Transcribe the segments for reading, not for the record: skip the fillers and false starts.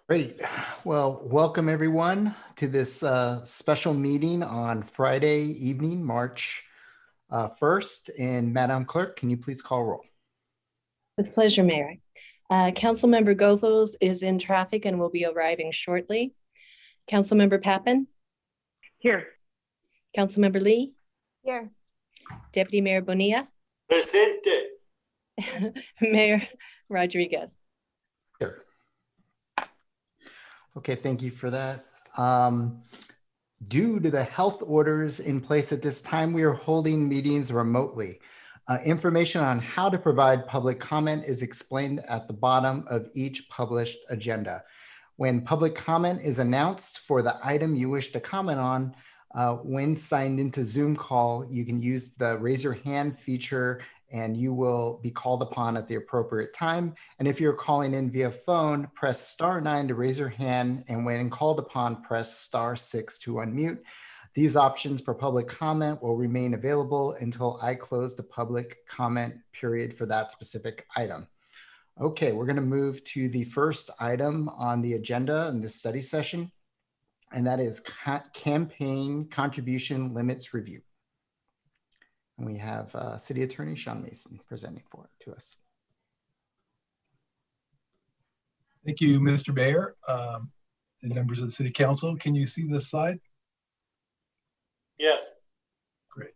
Great. Well, welcome everyone to this special meeting on Friday evening, March 1st. And Madam Clerk, can you please call roll? With pleasure, Mayor. Councilmember Gothels is in traffic and will be arriving shortly. Councilmember Pappen? Here. Councilmember Lee? Here. Deputy Mayor Bonilla? Presente. Mayor Rodriguez? Here. Okay, thank you for that. Due to the health orders in place at this time, we are holding meetings remotely. Information on how to provide public comment is explained at the bottom of each published agenda. When public comment is announced for the item you wish to comment on, when signed into Zoom call, you can use the raise your hand feature and you will be called upon at the appropriate time. And if you're calling in via phone, press *9 to raise your hand. And when called upon, press *6 to unmute. These options for public comment will remain available until I close the public comment period for that specific item. Okay, we're going to move to the first item on the agenda in this study session, and that is campaign contribution limits review. And we have City Attorney Sean Mason presenting to us. Thank you, Mr. Mayor and members of the City Council. Can you see this slide? Yes. Great.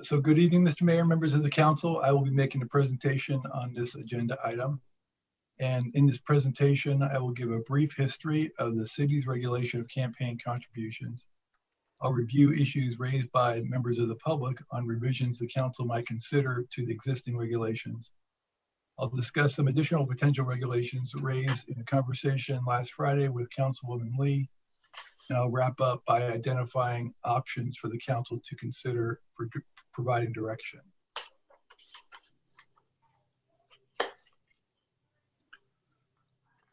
So good evening, Mr. Mayor, members of the Council. I will be making a presentation on this agenda item. And in this presentation, I will give a brief history of the city's regulation of campaign contributions. I'll review issues raised by members of the public on revisions the Council might consider to the existing regulations. I'll discuss some additional potential regulations raised in a conversation last Friday with Councilwoman Lee. And I'll wrap up by identifying options for the Council to consider for providing direction.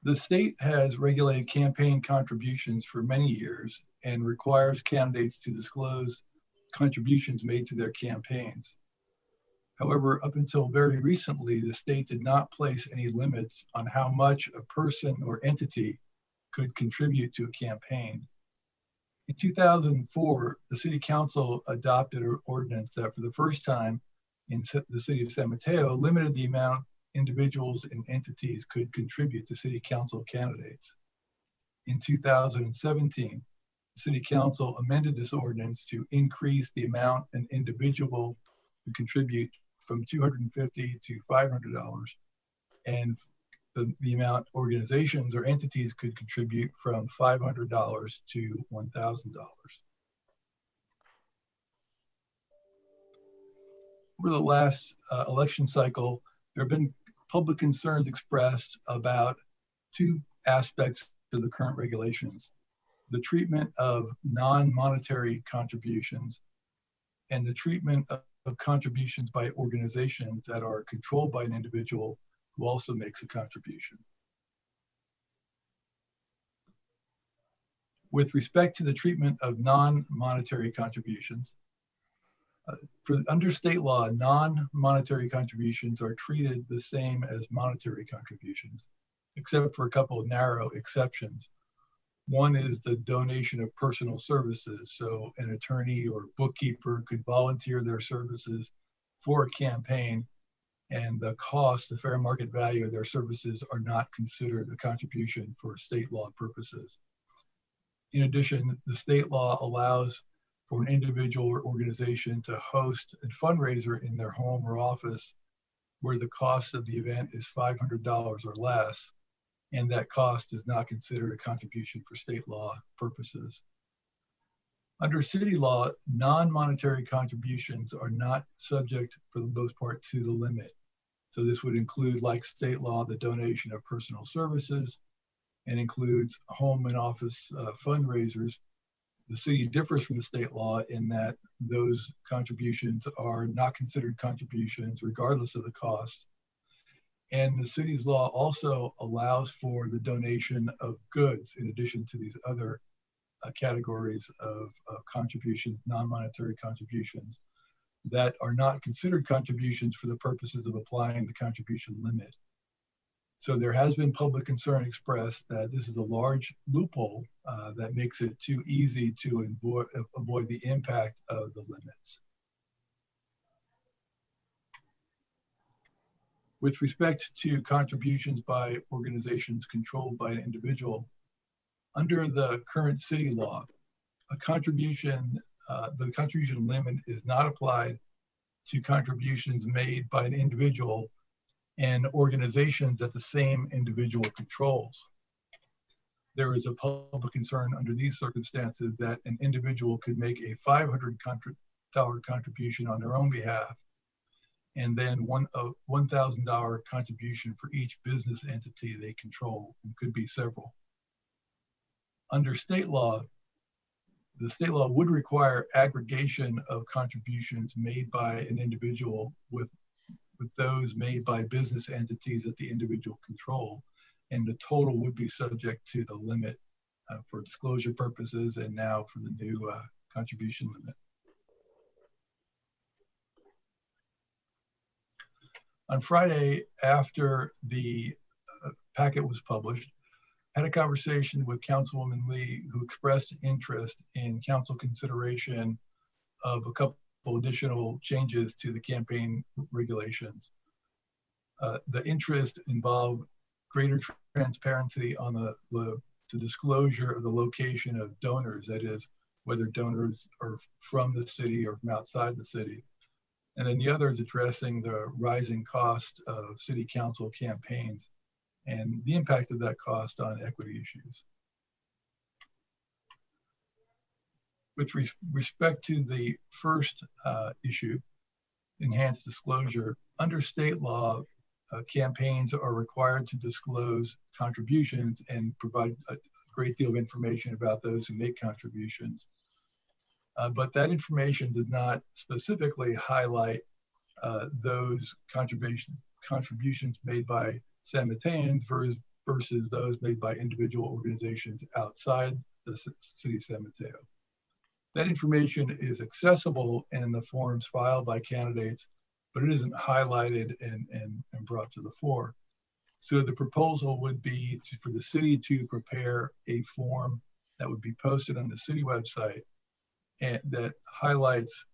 The state has regulated campaign contributions for many years and requires candidates to disclose contributions made to their campaigns. However, up until very recently, the state did not place any limits on how much a person or entity could contribute to a campaign. In 2004, the City Council adopted an ordinance that for the first time in the city of San Mateo limited the amount individuals and entities could contribute to City Council candidates. In 2017, the City Council amended this ordinance to increase the amount an individual could contribute from $250 to $500, and the amount organizations or entities could contribute from $500 to $1,000. Over the last election cycle, there have been public concerns expressed about two aspects to the current regulations: the treatment of non-monetary contributions and the treatment of contributions by organizations that are controlled by an individual who also makes a contribution. With respect to the treatment of non-monetary contributions, under state law, non-monetary contributions are treated the same as monetary contributions, except for a couple of narrow exceptions. One is the donation of personal services. So an attorney or bookkeeper could volunteer their services for a campaign, and the cost, the fair market value of their services are not considered a contribution for state law purposes. In addition, the state law allows for an individual or organization to host a fundraiser in their home or office where the cost of the event is $500 or less, and that cost is not considered a contribution for state law purposes. Under city law, non-monetary contributions are not subject, for the most part, to the limit. So this would include, like state law, the donation of personal services, and includes home and office fundraisers. The city differs from the state law in that those contributions are not considered contributions regardless of the cost. And the city's law also allows for the donation of goods in addition to these other categories of contributions, non-monetary contributions, that are not considered contributions for the purposes of applying the contribution limit. So there has been public concern expressed that this is a large loophole that makes it too easy to avoid the impact of the limits. With respect to contributions by organizations controlled by an individual, under the current city law, the contribution limit is not applied to contributions made by an individual and organizations that the same individual controls. There is a public concern under these circumstances that an individual could make a $500 contribution on their own behalf, and then a $1,000 contribution for each business entity they control, and could be several. Under state law, the state law would require aggregation of contributions made by an individual with those made by business entities that the individual control, and the total would be subject to the limit for disclosure purposes and now for the new contribution limit. On Friday, after the packet was published, I had a conversation with Councilwoman Lee, who expressed interest in council consideration of a couple additional changes to the campaign regulations. The interest involved greater transparency on the disclosure of the location of donors, that is, whether donors are from the city or from outside the city. And then the other is addressing the rising cost of city council campaigns and the impact of that cost on equity issues. With respect to the first issue, enhanced disclosure, under state law, campaigns are required to disclose contributions and provide a great deal of information about those who make contributions. But that information does not specifically highlight those contributions made by San Mateans versus those made by individual organizations outside the city of San Mateo. That information is accessible in the forms filed by candidates, but it isn't highlighted and brought to the fore. So the proposal would be for the city to prepare a form that would be posted on the city website and that highlights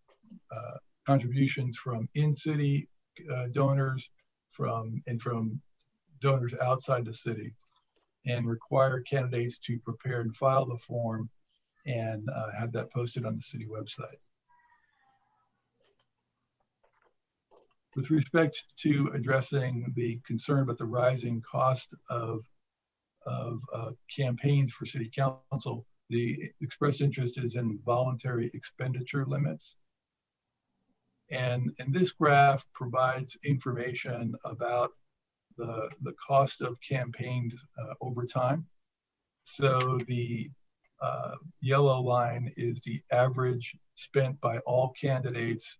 contributions from in-city donors from donors outside the city, and require candidates to prepare and file the form and have that posted on the city website. With respect to addressing the concern about the rising cost of campaigns for city council, the expressed interest is in voluntary expenditure limits. And this graph provides information about the cost of campaigns over time. So the yellow line is the average spent by all candidates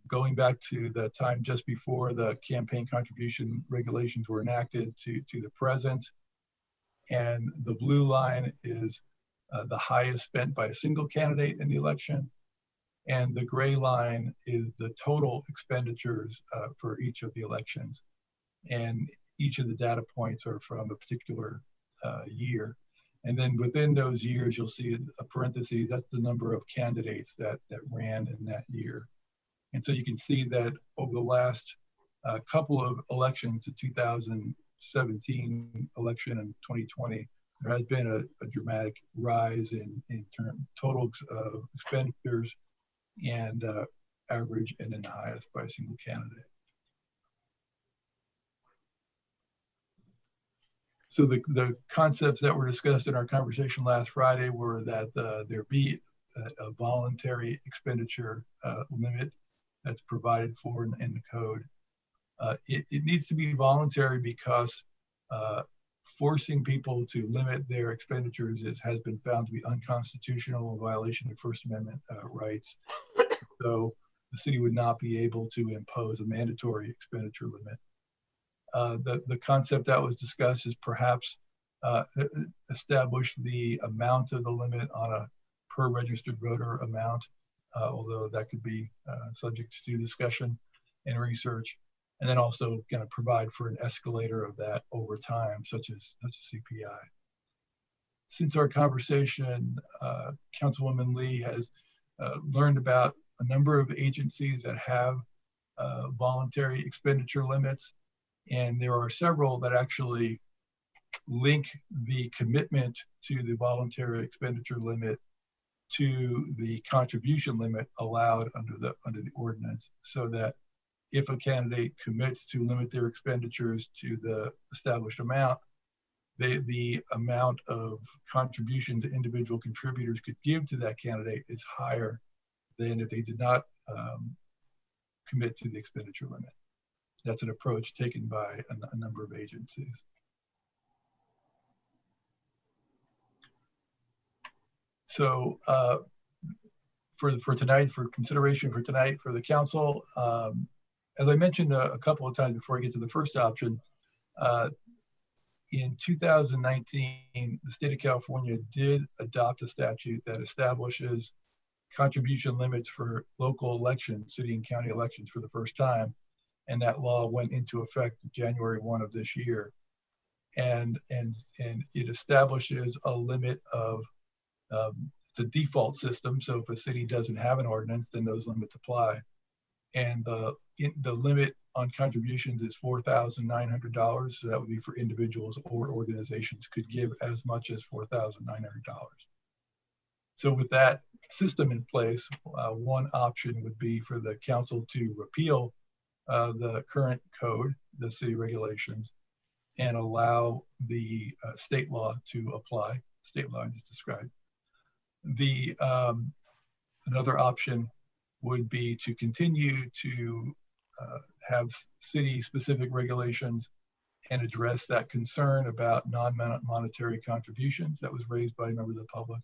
going back to the time just before the campaign contribution regulations were enacted to the present. And the blue line is the highest spent by a single candidate in the election. And the gray line is the total expenditures for each of the elections. And each of the data points are from a particular year. And then within those years, you'll see a parentheses, that's the number of candidates that ran in that year. And so you can see that over the last couple of elections, the 2017 election and 2020, there has been a dramatic rise in total expenditures and average and then the highest by a single candidate. So the concepts that were discussed in our conversation last Friday were that there be a voluntary expenditure limit that's provided for in the code. It needs to be voluntary because forcing people to limit their expenditures has been found to be unconstitutional, a violation of First Amendment rights. So the city would not be able to impose a mandatory expenditure limit. The concept that was discussed is perhaps establish the amount of the limit on a per registered voter amount, although that could be subject to discussion and research. and then also going to provide for an escalator of that over time, such as CPI. Since our conversation, Councilwoman Lee has learned about a number of agencies that have voluntary expenditure limits, and there are several that actually link the commitment to the voluntary expenditure limit to the contribution limit allowed under the ordinance, so that if a candidate commits to limit their expenditures to the established amount, the amount of contributions that individual contributors could give to that candidate is higher than if they did not commit to the expenditure limit. That's an approach taken by a number of agencies. So for tonight, for consideration for tonight for the council, as I mentioned a couple of times before I get to the first option, in 2019, the state of California did adopt a statute that establishes contribution limits for local elections, city and county elections for the first time. And that law went into effect January 1 of this year. And it establishes a limit of, it's a default system. So if a city doesn't have an ordinance, then those limits apply. And the limit on contributions is $4,900. So that would be for individuals or organizations could give as much as $4,900. So with that system in place, one option would be for the council to repeal the current code, the city regulations, and allow the state law to apply, state law as described. Another option would be to continue to have city-specific regulations and address that concern about non-monetary contributions that was raised by a member of the public.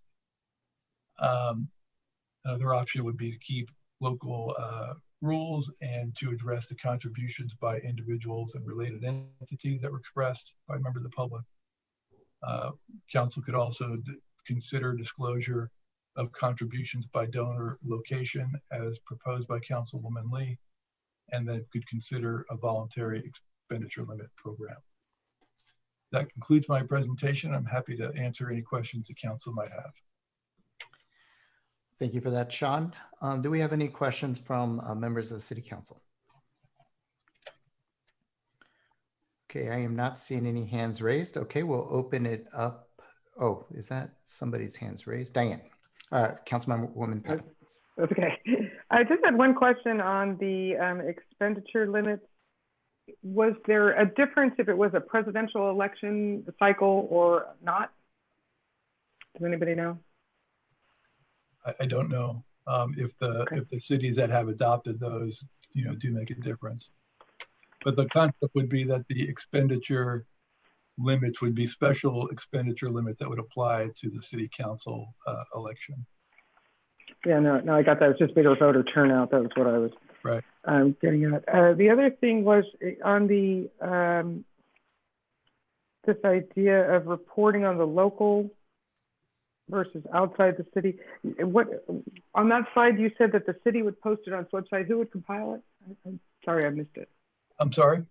Another option would be to keep local rules and to address the contributions by individuals and related entities that were expressed by a member of the public. Council could also consider disclosure of contributions by donor location as proposed by Councilwoman Lee, and then could consider a voluntary expenditure limit program. That concludes my presentation. I'm happy to answer any questions the council might have. Thank you for that, Sean. Do we have any questions from members of the City Council? Okay, I am not seeing any hands raised. Okay, we'll open it up. Oh, is that somebody's hands raised? Diane, Councilwoman Patton. That's okay. I just had one question on the expenditure limits. Was there a difference if it was a presidential election cycle or not? Does anybody know? I don't know if the cities that have adopted those, do make a difference. But the concept would be that the expenditure limits would be special expenditure limit that would apply to the city council election. Yeah, no, I got that. It's just bigger voter turnout. That was what I was getting at. The other thing was on the this idea of reporting on the local versus outside the city. What on that slide you said that the city would post it on its website. Who would compile it? I'm sorry, I missed it. I'm sorry.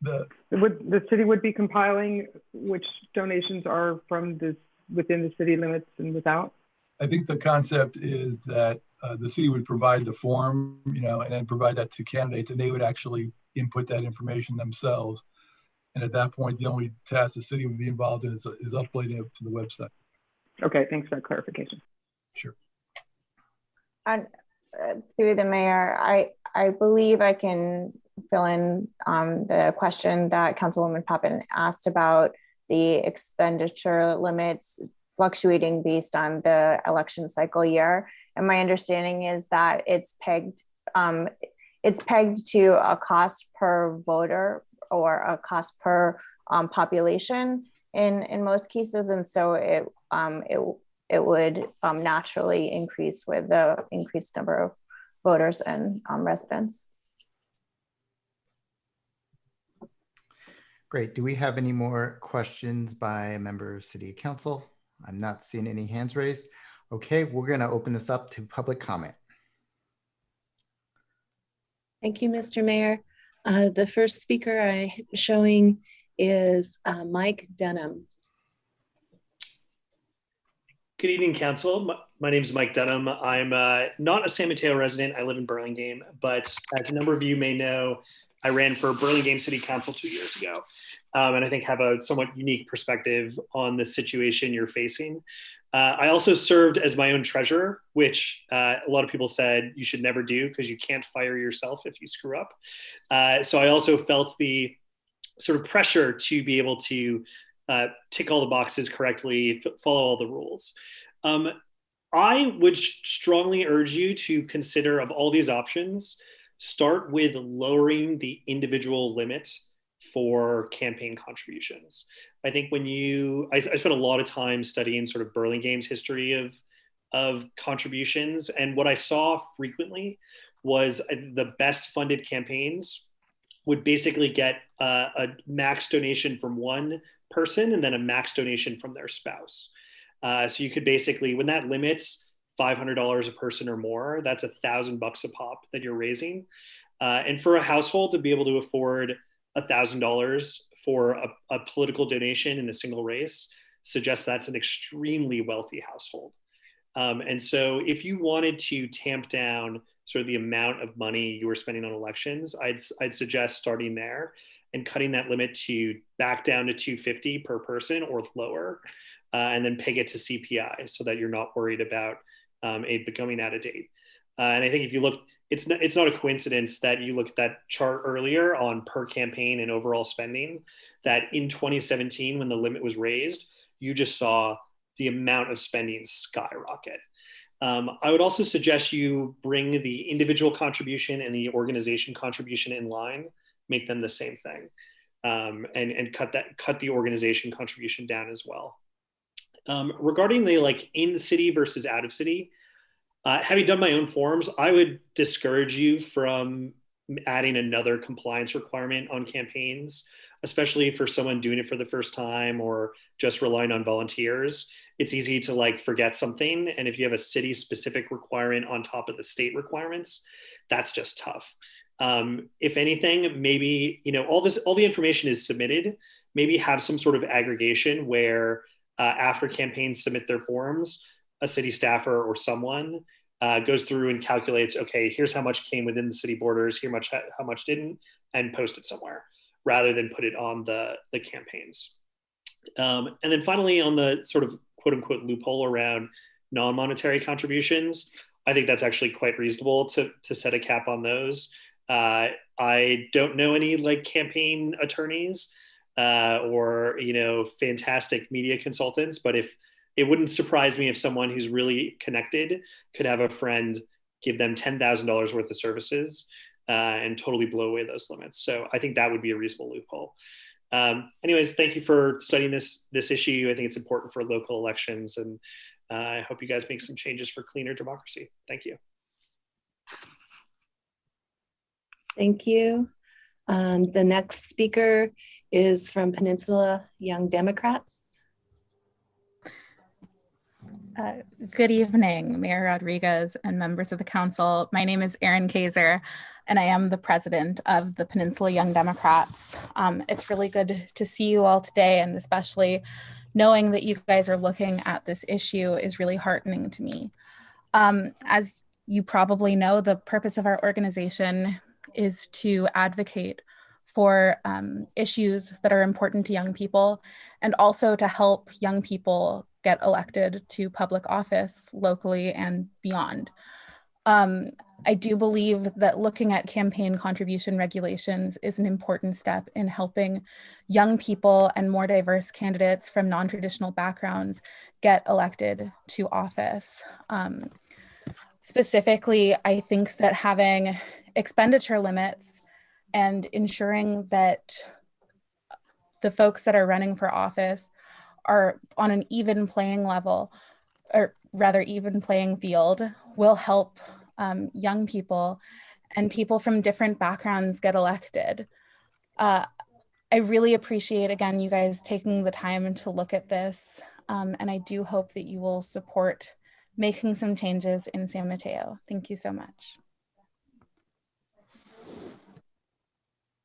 The city would be compiling which donations are from within the city limits and without. I think the concept is that the city would provide the form, and then provide that to candidates, and they would actually input that information themselves. And at that point, the only task the city would be involved in is uploading it to the website. Okay, thanks for that clarification. Sure. And through the mayor, I believe I can fill in the question that Councilwoman Pappen asked about the expenditure limits fluctuating based on the election cycle year. And my understanding is that it's pegged to a cost per voter or a cost per population in most cases. And so it would naturally increase with the increased number of voters and residents. Great. Do we have any more questions by a member of City Council? I'm not seeing any hands raised. Okay, we're going to open this up to public comment. Thank you, Mr. Mayor. The first speaker I'm showing is Mike Dunham. Good evening, Council. My name is Mike Dunham. I'm not a San Mateo resident. I live in Burlingame, but as a number of you may know, I ran for Burlingame City Council 2 years ago, and I think have a somewhat unique perspective on the situation you're facing. I also served as my own treasurer, which a lot of people said you should never do because you can't fire yourself if you screw up. So I also felt the sort of pressure to be able to tick all the boxes correctly, follow all the rules. I would strongly urge you to consider, of all these options, start with lowering the individual limit for campaign contributions. I think I spent a lot of time studying sort of Burlingame's history of contributions. And what I saw frequently was the best funded campaigns would basically get a max donation from one person and then a max donation from their spouse. So you could basically, when that limits $500 a person or more, that's $1,000 a pop that you're raising. And for a household to be able to afford $1,000 for a political donation in a single race suggests that's an extremely wealthy household. And so if you wanted to tamp down sort of the amount of money you were spending on elections, I'd suggest starting there and cutting that limit to back down to $250 per person or lower, and then peg it to CPI so that you're not worried about it becoming out of date. And I think if you look, it's not a coincidence that you look at that chart earlier on per campaign and overall spending, that in 2017, when the limit was raised, you just saw the amount of spending skyrocket. I would also suggest you bring the individual contribution and the organization contribution in line, make them the same thing, and cut the organization contribution down as well. Regarding the in city versus out of city, having done my own forms, I would discourage you from adding another compliance requirement on campaigns, especially for someone doing it for the first time or just relying on volunteers. It's easy to forget something. And if you have a city specific requirement on top of the state requirements, that's just tough. If anything, maybe, all the information is submitted, maybe have some sort of aggregation where after campaigns submit their forms, a city staffer or someone goes through and calculates, okay, here's how much came within the city borders, how much didn't, and post it somewhere rather than put it on the campaigns. And then finally, on the sort of quote unquote loophole around non-monetary contributions, I think that's actually quite reasonable to set a cap on those. I don't know any campaign attorneys or fantastic media consultants, but it wouldn't surprise me if someone who's really connected could have a friend give them $10,000 worth of services and totally blow away those limits. So I think that would be a reasonable loophole. Anyways, thank you for studying this issue. I think it's important for local elections, and I hope you guys make some changes for cleaner democracy. Thank you. Thank you. The next speaker is from Peninsula Young Democrats. Good evening, Mayor Rodriguez and members of the council. My name is Erin Kaiser, and I am the president of the Peninsula Young Democrats. It's really good to see you all today, and especially knowing that you guys are looking at this issue is really heartening to me. As you probably know, the purpose of our organization is to advocate for issues that are important to young people, and also to help young people get elected to public office locally and beyond. I do believe that looking at campaign contribution regulations is an important step in helping young people and more diverse candidates from non-traditional backgrounds get elected to office. Specifically, I think that having expenditure limits and ensuring that the folks that are running for office are on an even playing level, or rather even playing field, will help young people and people from different backgrounds get elected. I really appreciate, again, you guys taking the time to look at this, and I do hope that you will support making some changes in San Mateo. Thank you so much.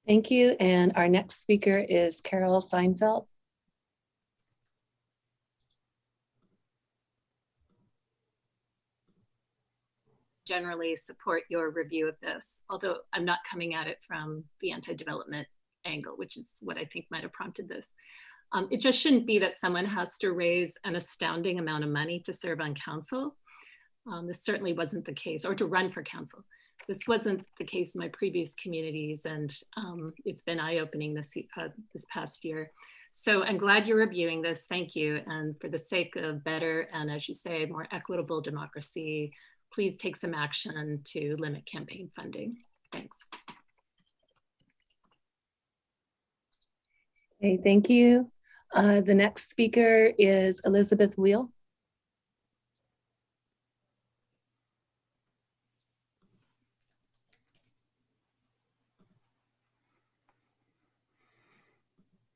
Thank you. And our next speaker is Carol Seinfeld. Generally support your review of this, although I'm not coming at it from the anti-development angle, which is what I think might have prompted this. It just shouldn't be that someone has to raise an astounding amount of money to serve on council. This certainly wasn't the case, or to run for council. This wasn't the case in my previous communities, and it's been eye-opening this past year. So I'm glad you're reviewing this. Thank you. And for the sake of better and, as you say, more equitable democracy, please take some action to limit campaign funding. Thanks. Okay, thank you. The next speaker is Elizabeth Wheel.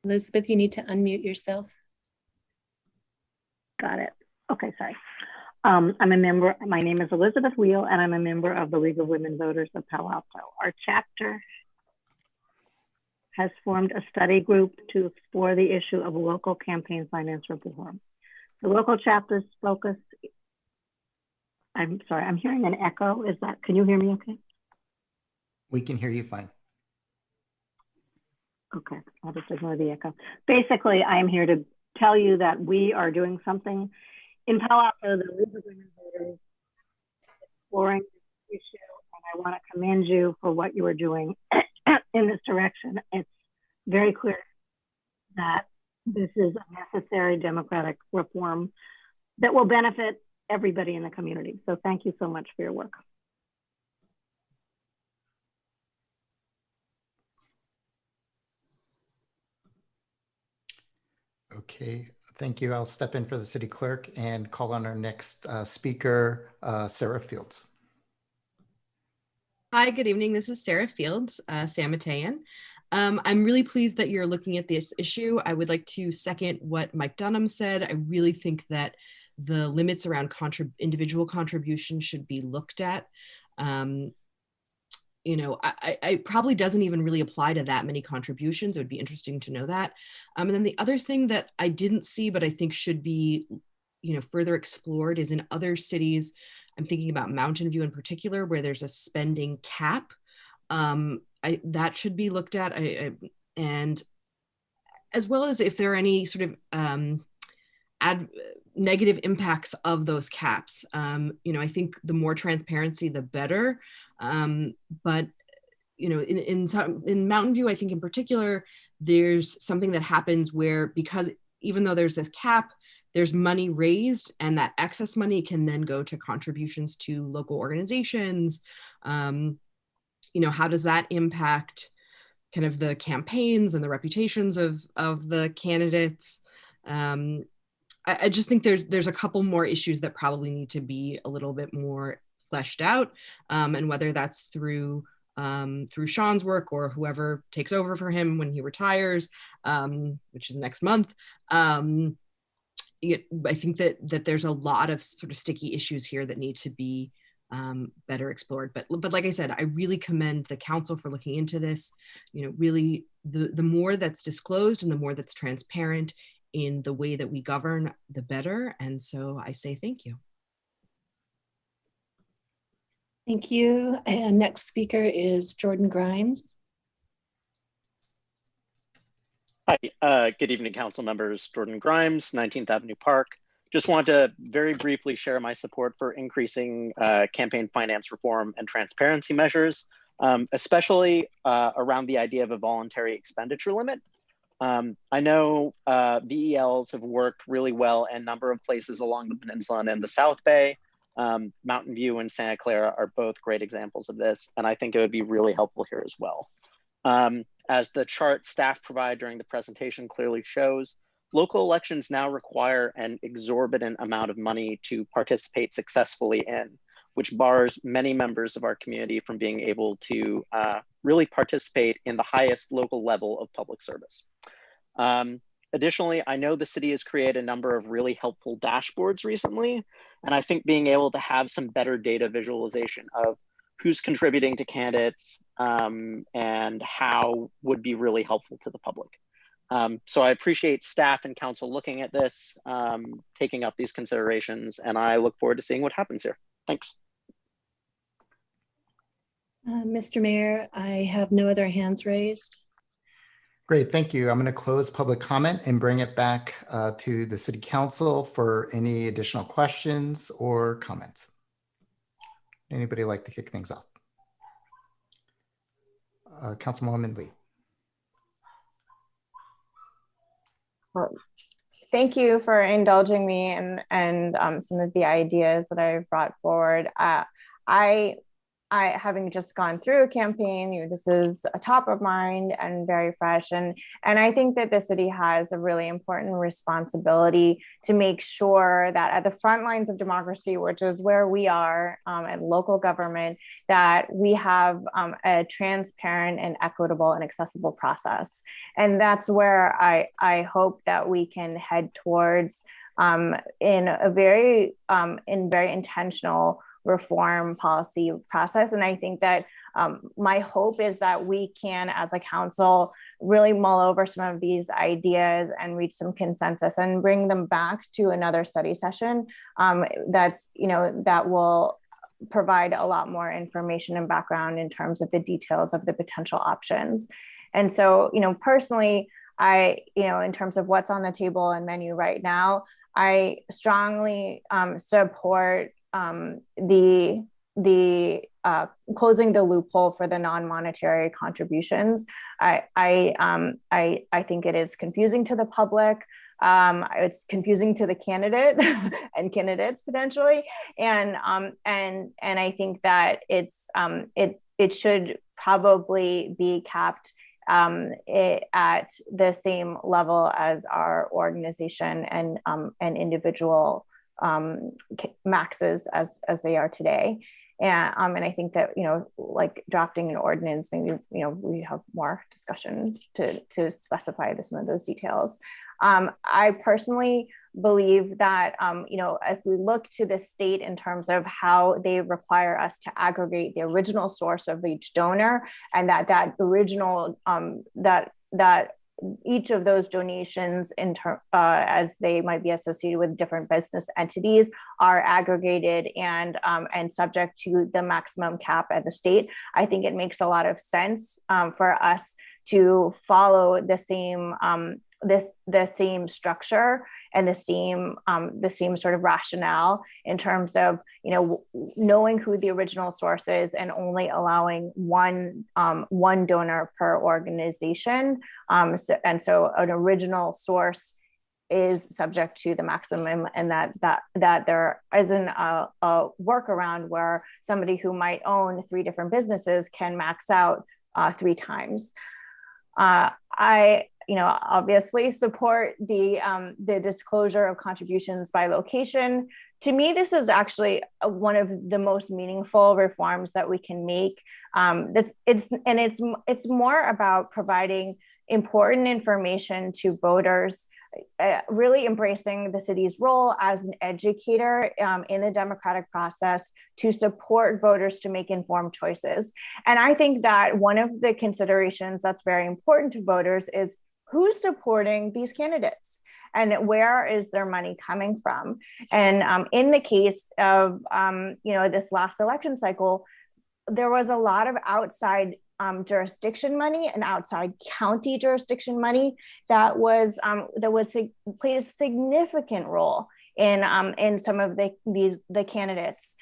Elizabeth, you need to unmute yourself. Got it. Okay, sorry. I'm a member, my name is Elizabeth Wheel, and I'm a member of the League of Women Voters of Palo Alto. Our chapter has formed a study group to explore the issue of local campaign finance reform. The local chapter's focus, I'm sorry, I'm hearing an echo. Is that, can you hear me okay? We can hear you fine. Okay, I'll just ignore the echo. Basically, I'm here to tell you that we are doing something in Palo Alto, the League of Women Voters, exploring this issue, and I want to commend you for what you are doing in this direction. It's very clear that this is a necessary democratic reform that will benefit everybody in the community. So thank you so much for your work. Okay, thank you. I'll step in for the city clerk and call on our next speaker, Sarah Fields. Hi, good evening. This is Sarah Fields, San Matean. I'm really pleased that you're looking at this issue. I would like to second what Mike Dunham said. I really think that the limits around individual contributions should be looked at. You know, I probably doesn't even really apply to that many contributions. It would be interesting to know that. And then the other thing that I didn't see, but I think should be, you know, further explored is in other cities. I'm thinking about Mountain View in particular, where there's a spending cap. That should be looked at. And as well as if there are any sort of negative impacts of those caps. You know, I think the more transparency, the better. But you know, in Mountain View, I think in particular, there's something that happens where, because even though there's this cap, there's money raised, and that excess money can then go to contributions to local organizations. You know, how does that impact kind of the campaigns and the reputations of the candidates? I just think there's a couple more issues that probably need to be a little bit more fleshed out, and whether that's through Sean's work or whoever takes over for him when he retires, which is next month. I think that there's a lot of sort of sticky issues here that need to be better explored. But like I said, I really commend the council for looking into this. You know, really, the more that's disclosed and the more that's transparent in the way that we govern, the better. And so I say thank you. Thank you. And next speaker is Jordan Grimes. Hi, good evening, council members. Jordan Grimes, 19th Avenue Park. Just wanted to very briefly share my support for increasing campaign finance reform and transparency measures, especially around the idea of a voluntary expenditure limit. I know VELs have worked really well in a number of places along the peninsula and in the South Bay. Mountain View and Santa Clara are both great examples of this, and I think it would be really helpful here as well. As the chart staff provided during the presentation clearly shows, local elections now require an exorbitant amount of money to participate successfully in, which bars many members of our community from being able to really participate in the highest local level of public service. Additionally, I know the city has created a number of really helpful dashboards recently, and I think being able to have some better data visualization of who's contributing to candidates, and how would be really helpful to the public. So I appreciate staff and council looking at this, taking up these considerations, and I look forward to seeing what happens here. Thanks. Mr. Mayor, I have no other hands raised. Great, thank you. I'm going to close public comment and bring it back to the City Council for any additional questions or comments. Anybody like to kick things off? Councilwoman Lee. Well, thank you for indulging me and some of the ideas that I've brought forward. I having just gone through a campaign, this is a top of mind and very fresh. And I think that the city has a really important responsibility to make sure that at the front lines of democracy, which is where we are at local government, that we have a transparent and equitable and accessible process. And that's where I hope that we can head towards in a very intentional reform policy process. And I think that my hope is that we can, as a council, really mull over some of these ideas and reach some consensus and bring them back to another study session that will provide a lot more information and background in terms of the details of the potential options. And so, personally, in terms of what's on the table and menu right now, I strongly support the closing the loophole for the non-monetary contributions. I think it is confusing to the public. It's confusing to the candidate and candidates potentially, and I think that it should probably be capped at the same level as our organization and individual maxes as they are today. And I think that, like drafting an ordinance, maybe, we have more discussion to specify some of those details. I personally believe that, if we look to the state in terms of how they require us to aggregate the original source of each donor, and that original, that each of those donations as they might be associated with different business entities are aggregated and subject to the maximum cap at the state. I think it makes a lot of sense for us to follow the same the same structure and the same sort of rationale in terms of knowing who the original source is and only allowing one donor per organization. So an original source is subject to the maximum, and that there isn't a workaround where somebody who might own 3 different businesses can max out 3 times. I obviously support the disclosure of contributions by location. To me, this is actually one of the most meaningful reforms that we can make. It's more about providing important information to voters, really embracing the city's role as an educator in the democratic process to support voters to make informed choices. And I think that one of the considerations that's very important to voters is who's supporting these candidates and where is their money coming from. And in the case of this last election cycle, there was a lot of outside jurisdiction money and outside county jurisdiction money that played a significant role in some of the candidates'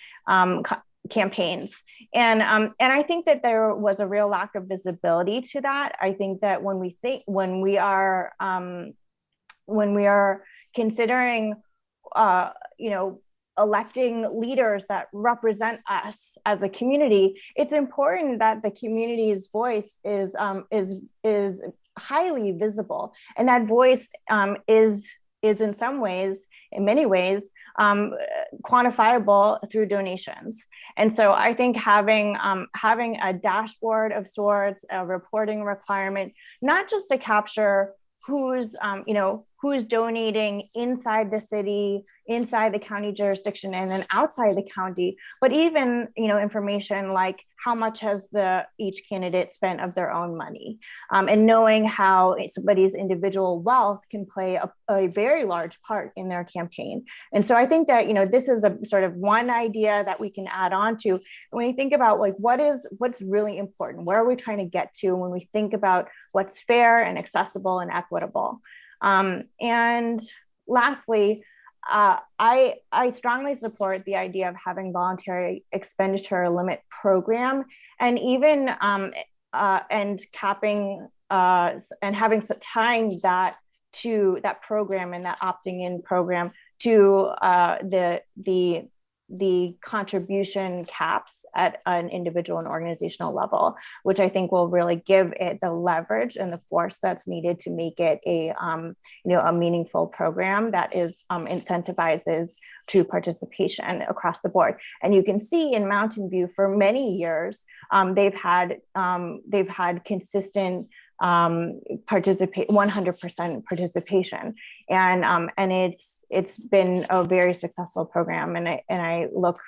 campaigns, and I think that there was a real lack of visibility to that. I think that when we are considering electing leaders that represent us as a community, it's important that the community's voice is highly visible, and that voice is in some ways, in many ways, quantifiable through donations. And so I think having a dashboard of sorts, a reporting requirement, not just to capture who's who's donating inside the city, inside the county jurisdiction, and then outside the county. But even, information like how much has each candidate spent of their own money, and knowing how somebody's individual wealth can play a very large part in their campaign. And so I think that, this is a sort of one idea that we can add on to. And when you think about like, what's really important, where are we trying to get to when we think about what's fair and accessible and equitable? And lastly, I strongly support the idea of having voluntary expenditure limit program, and even and capping and having tying that to that program and that opting in program to the contribution caps at an individual and organizational level, which I think will really give it the leverage and the force that's needed to make it a meaningful program that is incentivizes true participation across the board. And you can see in Mountain View for many years, they've had consistent 100% participation, and it's been a very successful program, and I look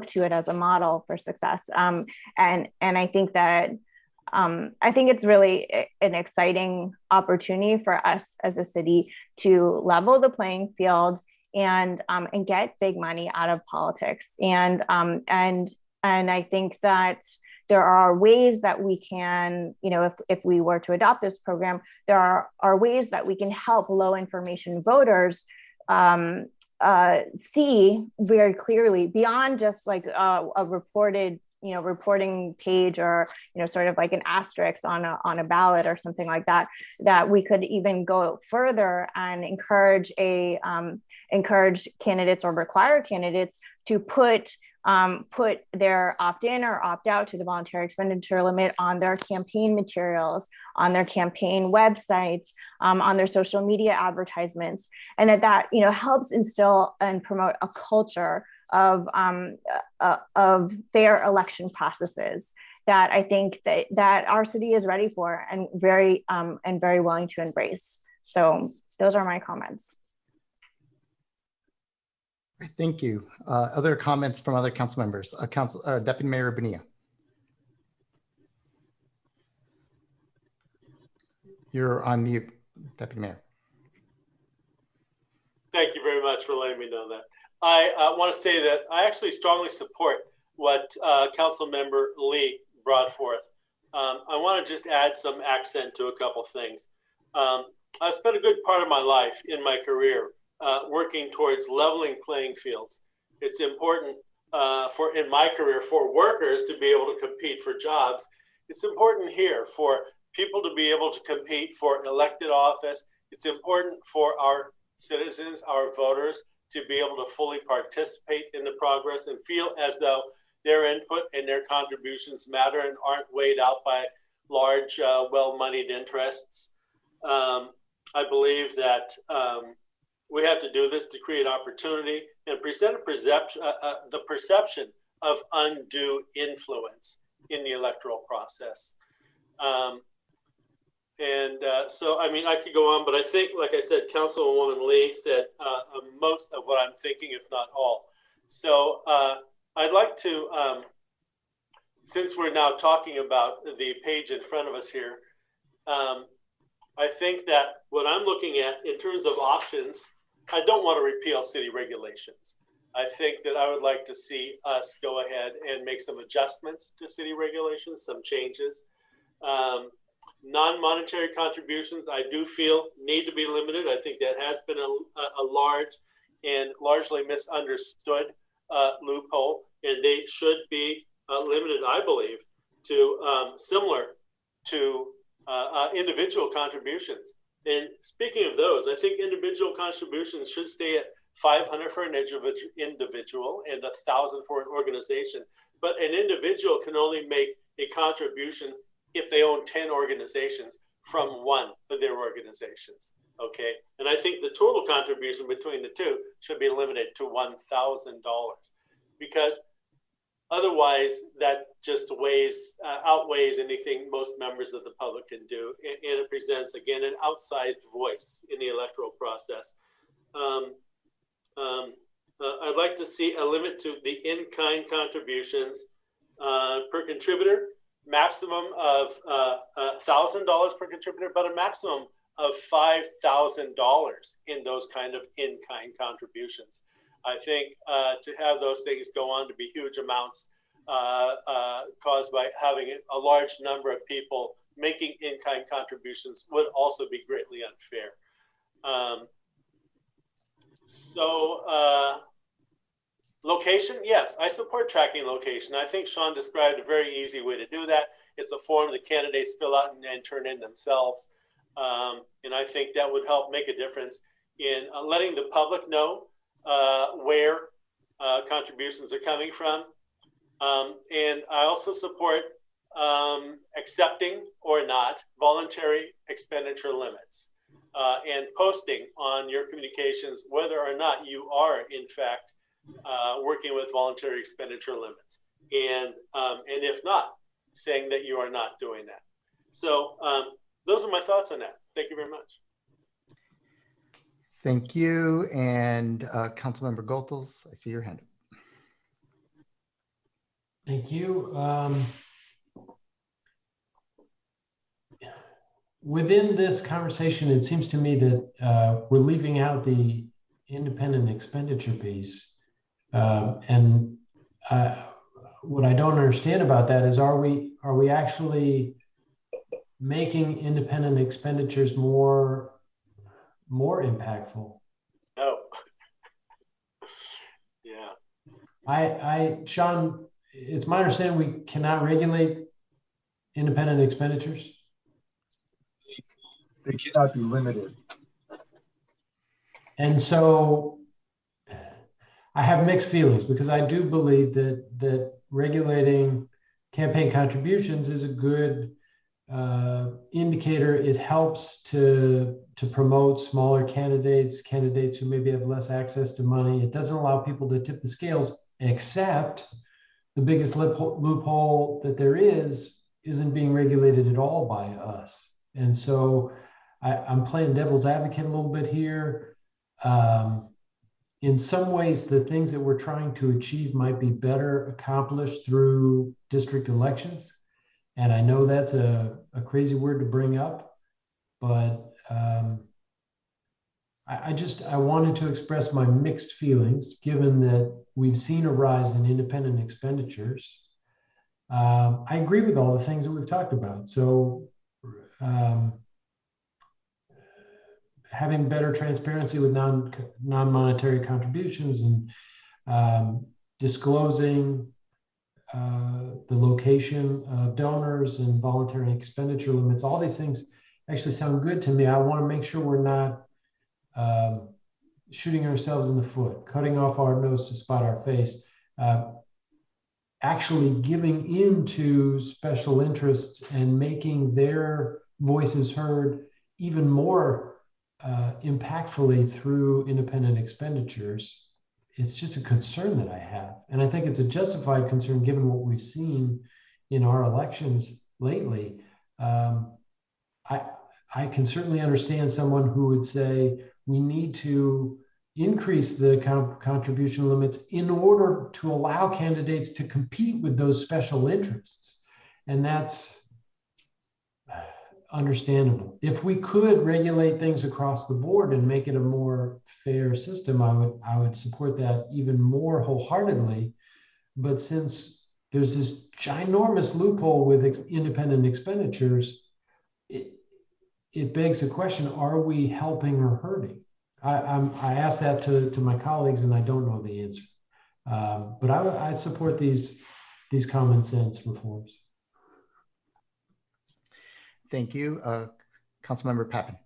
to it as a model for success, and I think that I think it's really an exciting opportunity for us as a city to level the playing field and get big money out of politics, and I think that there are ways that we can, if we were to adopt this program, there are ways that we can help low information voters see very clearly beyond just like a reporting page or, sort of like an asterisk on a ballot or something like that, that we could even go further and encourage candidates or require candidates to put their opt-in or opt-out to the voluntary expenditure limit on their campaign materials, on their campaign websites, on their social media advertisements, and that helps instill and promote a culture of fair election processes that I think that our city is ready for and very willing to embrace. So those are my comments. Thank you. Other comments from other council members? Deputy Mayor Bonilla. You're on mute, Deputy Mayor. Thank you very much for letting me know that. I want to say that I actually strongly support what Council Member Lee brought forth. I want to just add some accent to a couple things. I've spent a good part of my life in my career working towards leveling playing fields. It's important in my career for workers to be able to compete for jobs. It's important here for people to be able to compete for elected office. It's important for our citizens, our voters, to be able to fully participate in the progress and feel as though their input and their contributions matter and aren't weighed out by large, well-moneyed interests. I believe that we have to do this to create opportunity and present the perception of undue influence in the electoral process. So, I mean, I could go on, but I think, like I said, Councilwoman Lee said most of what I'm thinking, if not all. So I'd like to, since we're now talking about the page in front of us here, I think that what I'm looking at in terms of options, I don't want to repeal city regulations. I think that I would like to see us go ahead and make some adjustments to city regulations, some changes. Non-monetary contributions, I do feel need to be limited. I think that has been a large and largely misunderstood loophole, and they should be limited, I believe, to similar to individual contributions. And speaking of those, I think individual contributions should stay at $500 for an individual and $1,000 for an organization. But an individual can only make a contribution if they own 10 organizations from one of their organizations, okay? And I think the total contribution between the two should be limited to $1,000 because Otherwise, that just outweighs anything most members of the public can do. And it presents, again, an outsized voice in the electoral process. I'd like to see a limit to the in-kind contributions per contributor, maximum of $1,000 per contributor, but a maximum of $5,000 in those kind of in-kind contributions. I think to have those things go on to be huge amounts caused by having a large number of people making in-kind contributions would also be greatly unfair. Location, yes, I support tracking location. I think Sean described a very easy way to do that. It's a form the candidates fill out and turn in themselves. And I think that would help make a difference in letting the public know where contributions are coming from. And I also support accepting or not voluntary expenditure limits and posting on your communications whether or not you are in fact working with voluntary expenditure limits, and if not, saying that you are not doing that. So those are my thoughts on that. Thank you very much. Thank you. And Councilmember Goethals, I see your hand up. Thank you. Within this conversation, it seems to me that we're leaving out the independent expenditure piece. And what I don't understand about that is, are we actually making independent expenditures more impactful? No. Yeah. Sean, it's my understanding we cannot regulate independent expenditures. They cannot be limited. And so I have mixed feelings, because I do believe that regulating campaign contributions is a good indicator. It helps to promote smaller candidates who maybe have less access to money. It doesn't allow people to tip the scales, except the biggest loophole that there isn't being regulated at all by us. And so I'm playing devil's advocate a little bit here. In some ways, the things that we're trying to achieve might be better accomplished through district elections. And I know that's a crazy word to bring up, but I wanted to express my mixed feelings, given that we've seen a rise in independent expenditures. I agree with all the things that we've talked about. So having better transparency with non-monetary contributions and disclosing the location of donors and voluntary expenditure limits, all these things actually sound good to me. I want to make sure we're not shooting ourselves in the foot, cutting off our nose to spite our face, actually giving in to special interests and making their voices heard even more impactfully through independent expenditures. It's just a concern that I have. And I think it's a justified concern given what we've seen in our elections lately. I can certainly understand someone who would say we need to increase the contribution limits in order to allow candidates to compete with those special interests. And that's understandable. If we could regulate things across the board and make it a more fair system, I would support that even more wholeheartedly. But since there's this ginormous loophole with independent expenditures, it begs the question, are we helping or hurting? I asked that to my colleagues and I don't know the answer. But I support these common sense reforms. Thank you. Councilmember Pappen.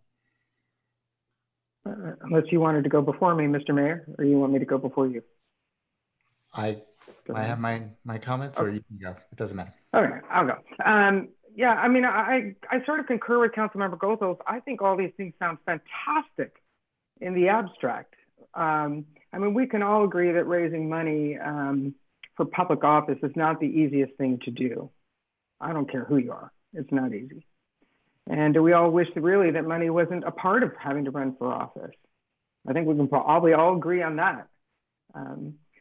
Unless you wanted to go before me, Mr. Mayor, or you want me to go before you? I have my comments, or you can go. It doesn't matter. Okay, I'll go. Yeah, I mean, I sort of concur with Councilmember Goethals. I think all these things sound fantastic in the abstract. I mean, we can all agree that raising money for public office is not the easiest thing to do. I don't care who you are, it's not easy. And we all wish really that money wasn't a part of having to run for office. I think we can probably all agree on that.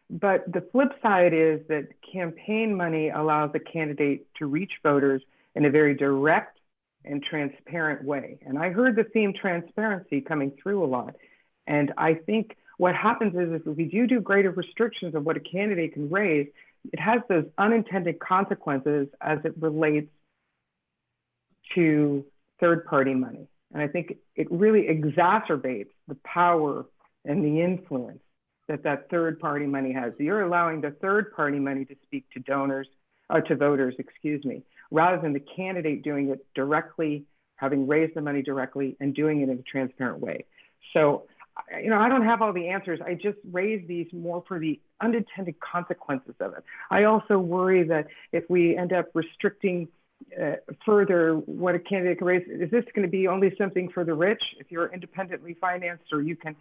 But the flip side is that campaign money allows a candidate to reach voters in a very direct and transparent way. And I heard the theme transparency coming through a lot. And I think what happens is if we do greater restrictions of what a candidate can raise, it has those unintended consequences as it relates to third-party money. And I think it really exacerbates the power and the influence that third-party money has. You're allowing the third-party money to speak to donors, to voters, excuse me, rather than the candidate doing it directly, having raised the money directly and doing it in a transparent way. So, you know, I don't have all the answers. I just raise these more for the unintended consequences of it. I also worry that if we end up restricting further what a candidate can raise, is this going to be only something for the rich? If you're independently financed or you can,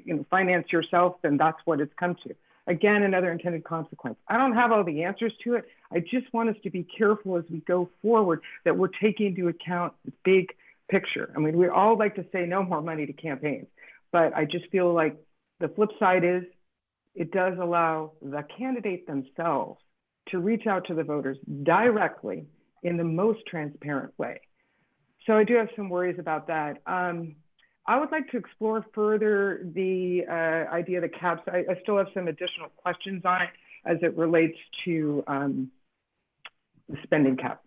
you know, finance yourself, then that's what it's come to. Again, another intended consequence. I don't have all the answers to it. I just want us to be careful as we go forward that we're taking into account the big picture. I mean, we all like to say no more money to campaigns, but I just feel like the flip side is it does allow the candidate themselves to reach out to the voters directly in the most transparent way. So I do have some worries about that. I would like to explore further the idea of the caps. I still have some additional questions on it as it relates to the spending cap.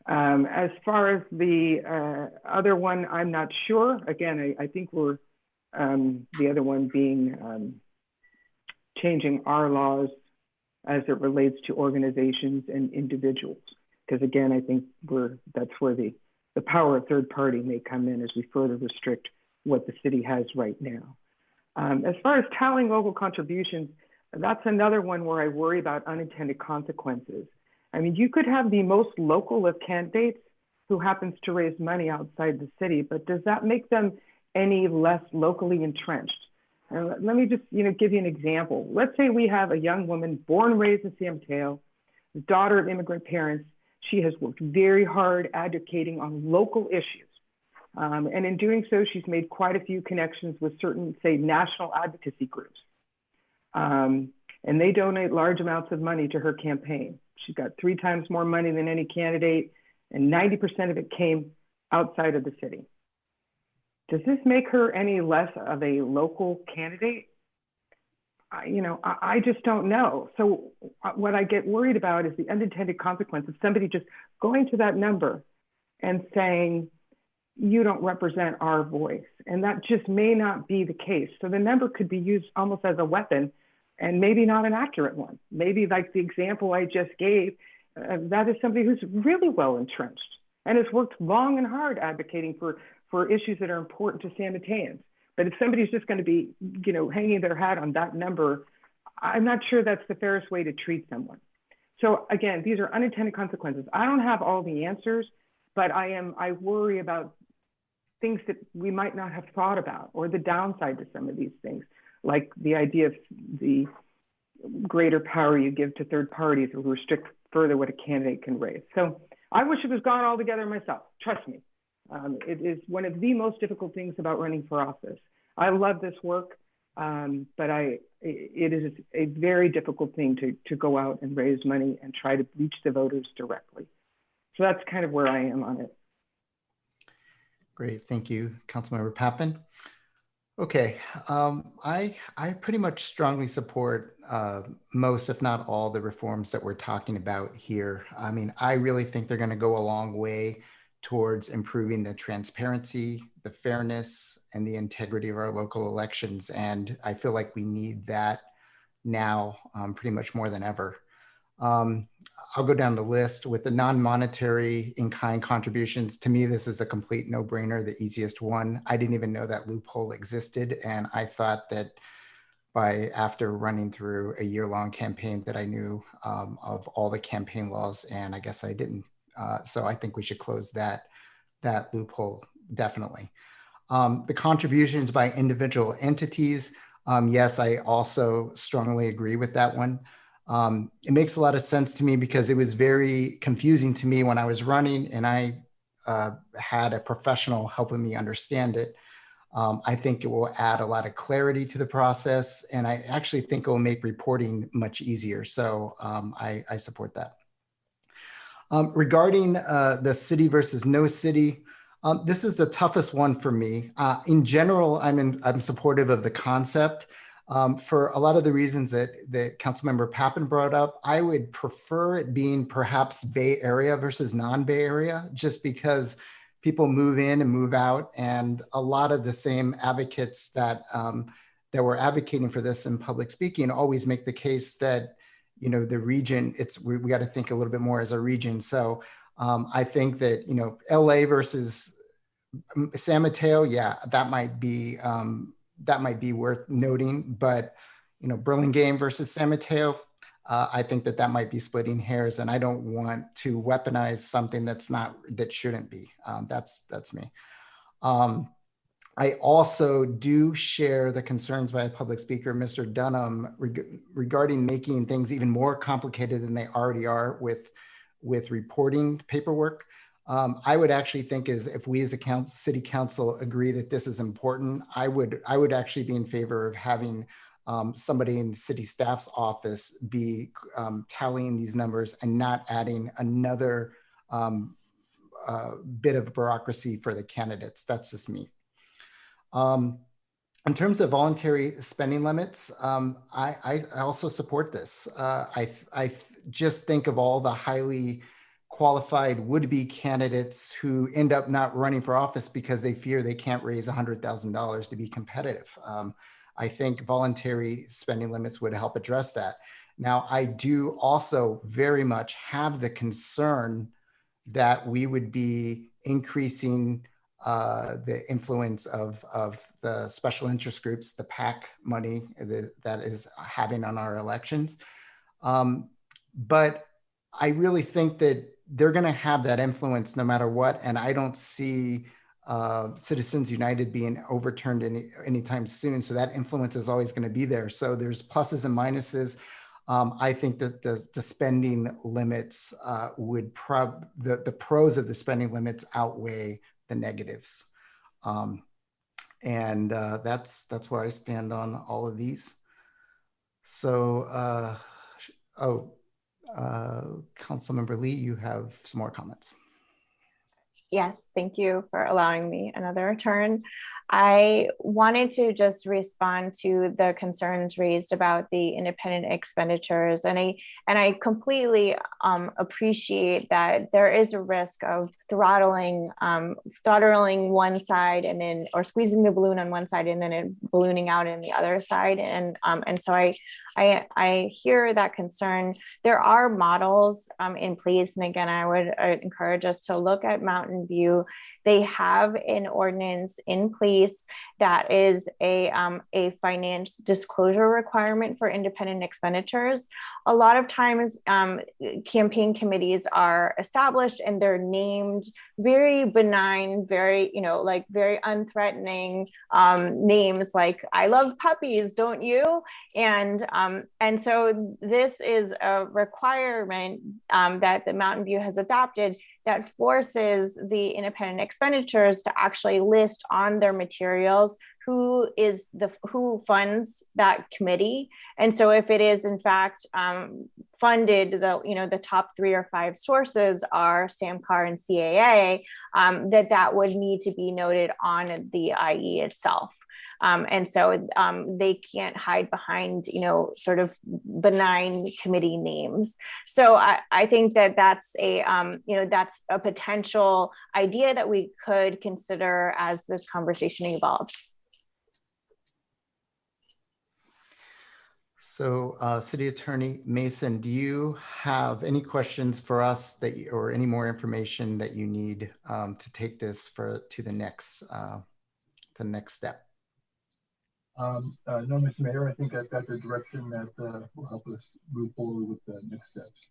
As far as the other one, I'm not sure. Again, I think we're, the other one being changing our laws as it relates to organizations and individuals. Because again, I think that's where the power of third party may come in as we further restrict what the city has right now. As far as tallying local contributions, that's another one where I worry about unintended consequences. I mean, you could have the most local of candidates who happens to raise money outside the city, but does that make them any less locally entrenched? Let me just give you an example. Let's say we have a young woman born and raised in San Mateo, the daughter of immigrant parents. She has worked very hard advocating on local issues. And in doing so, she's made quite a few connections with certain, say, national advocacy groups. And they donate large amounts of money to her campaign. She's got 3 times more money than any candidate, and 90% of it came outside of the city. Does this make her any less of a local candidate? I just don't know. So what I get worried about is the unintended consequence of somebody just going to that number and saying, you don't represent our voice. And that just may not be the case. So the number could be used almost as a weapon and maybe not an accurate one. Maybe like the example I just gave, that is somebody who's really well entrenched and has worked long and hard advocating for issues that are important to San Mateans. But if somebody's just going to be, hanging their hat on that number, I'm not sure that's the fairest way to treat someone. So again, these are unintended consequences. I don't have all the answers, but I worry about things that we might not have thought about, or the downside to some of these things, like the idea of the greater power you give to third parties or restrict further what a candidate can raise. So I wish it was gone altogether myself, trust me. It is one of the most difficult things about running for office. I love this work, but it is a very difficult thing to go out and raise money and try to reach the voters directly. So that's kind of where I am on it. Great, thank you, Councilmember Pappen. Okay, I pretty much strongly support most, if not all, the reforms that we're talking about here. I mean, I really think they're going to go a long way towards improving the transparency, the fairness, and the integrity of our local elections. And I feel like we need that now pretty much more than ever. I'll go down the list with the non-monetary in-kind contributions. To me, this is a complete no-brainer, the easiest one. I didn't even know that loophole existed. And I thought that after running through a year-long campaign that I knew of all the campaign laws, and I guess I didn't. So I think we should close that loophole, definitely. The contributions by individual entities, yes, I also strongly agree with that one. It makes a lot of sense to me because it was very confusing to me when I was running and I had a professional helping me understand it. I think it will add a lot of clarity to the process, and I actually think it will make reporting much easier. So I support that. Regarding the city versus no city, this is the toughest one for me. In general, I'm supportive of the concept. For a lot of the reasons that Councilmember Pappen brought up, I would prefer it being perhaps Bay Area versus non-Bay Area, just because people move in and move out, and a lot of the same advocates that that were advocating for this in public speaking always make the case that, you know, the region, we got to think a little bit more as a region. So I think that, you know, LA versus San Mateo, yeah, that might be worth noting. But, you know, Burlingame versus San Mateo, I think that might be splitting hairs, and I don't want to weaponize something that shouldn't be. That's me. I also do share the concerns by a public speaker, Mr. Dunham, regarding making things even more complicated than they already are with reporting paperwork. I would actually think if we as a city council agree that this is important, I would actually be in favor of having somebody in city staff's office be tallying these numbers and not adding another bit of bureaucracy for the candidates. That's just me. In terms of voluntary spending limits, I also support this. I just think of all the highly qualified would-be candidates who end up not running for office because they fear they can't raise $100,000 to be competitive. I think voluntary spending limits would help address that. Now, I do also very much have the concern that we would be increasing the influence of the special interest groups, the PAC money that is having on our elections. But I really think that they're going to have that influence no matter what. And I don't see Citizens United being overturned anytime soon. So that influence is always going to be there. So there's pluses and minuses. I think that the spending limits the pros of the spending limits outweigh the negatives. And that's where I stand on all of these. So, Councilmember Lee, you have some more comments. Yes, thank you for allowing me another turn. I wanted to just respond to the concerns raised about the independent expenditures, and I completely appreciate that there is a risk of throttling one side and then, or squeezing the balloon on one side and then it ballooning out in the other side, and so I hear that concern. There are models in place, and again, I would encourage us to look at Mountain View. They have an ordinance in place that is a finance disclosure requirement for independent expenditures. A lot of times campaign committees are established and they're named very benign, very, like very unthreatening names like "I love puppies, don't you?" And so this is a requirement that the Mountain View has adopted that forces the independent expenditures to actually list on their materials who funds that committee. And so if it is in fact funded, the top 3 or 5 sources are SAMCAR and CAA, that would need to be noted on the IE itself. And so they can't hide behind, sort of benign committee names. So I think that's a potential idea that we could consider as this conversation evolves. So City Attorney Mason, do you have any questions for us or any more information that you need to take this to the next step? No, Mr. Mayor, I think I've got the direction that will help us move forward with the next steps.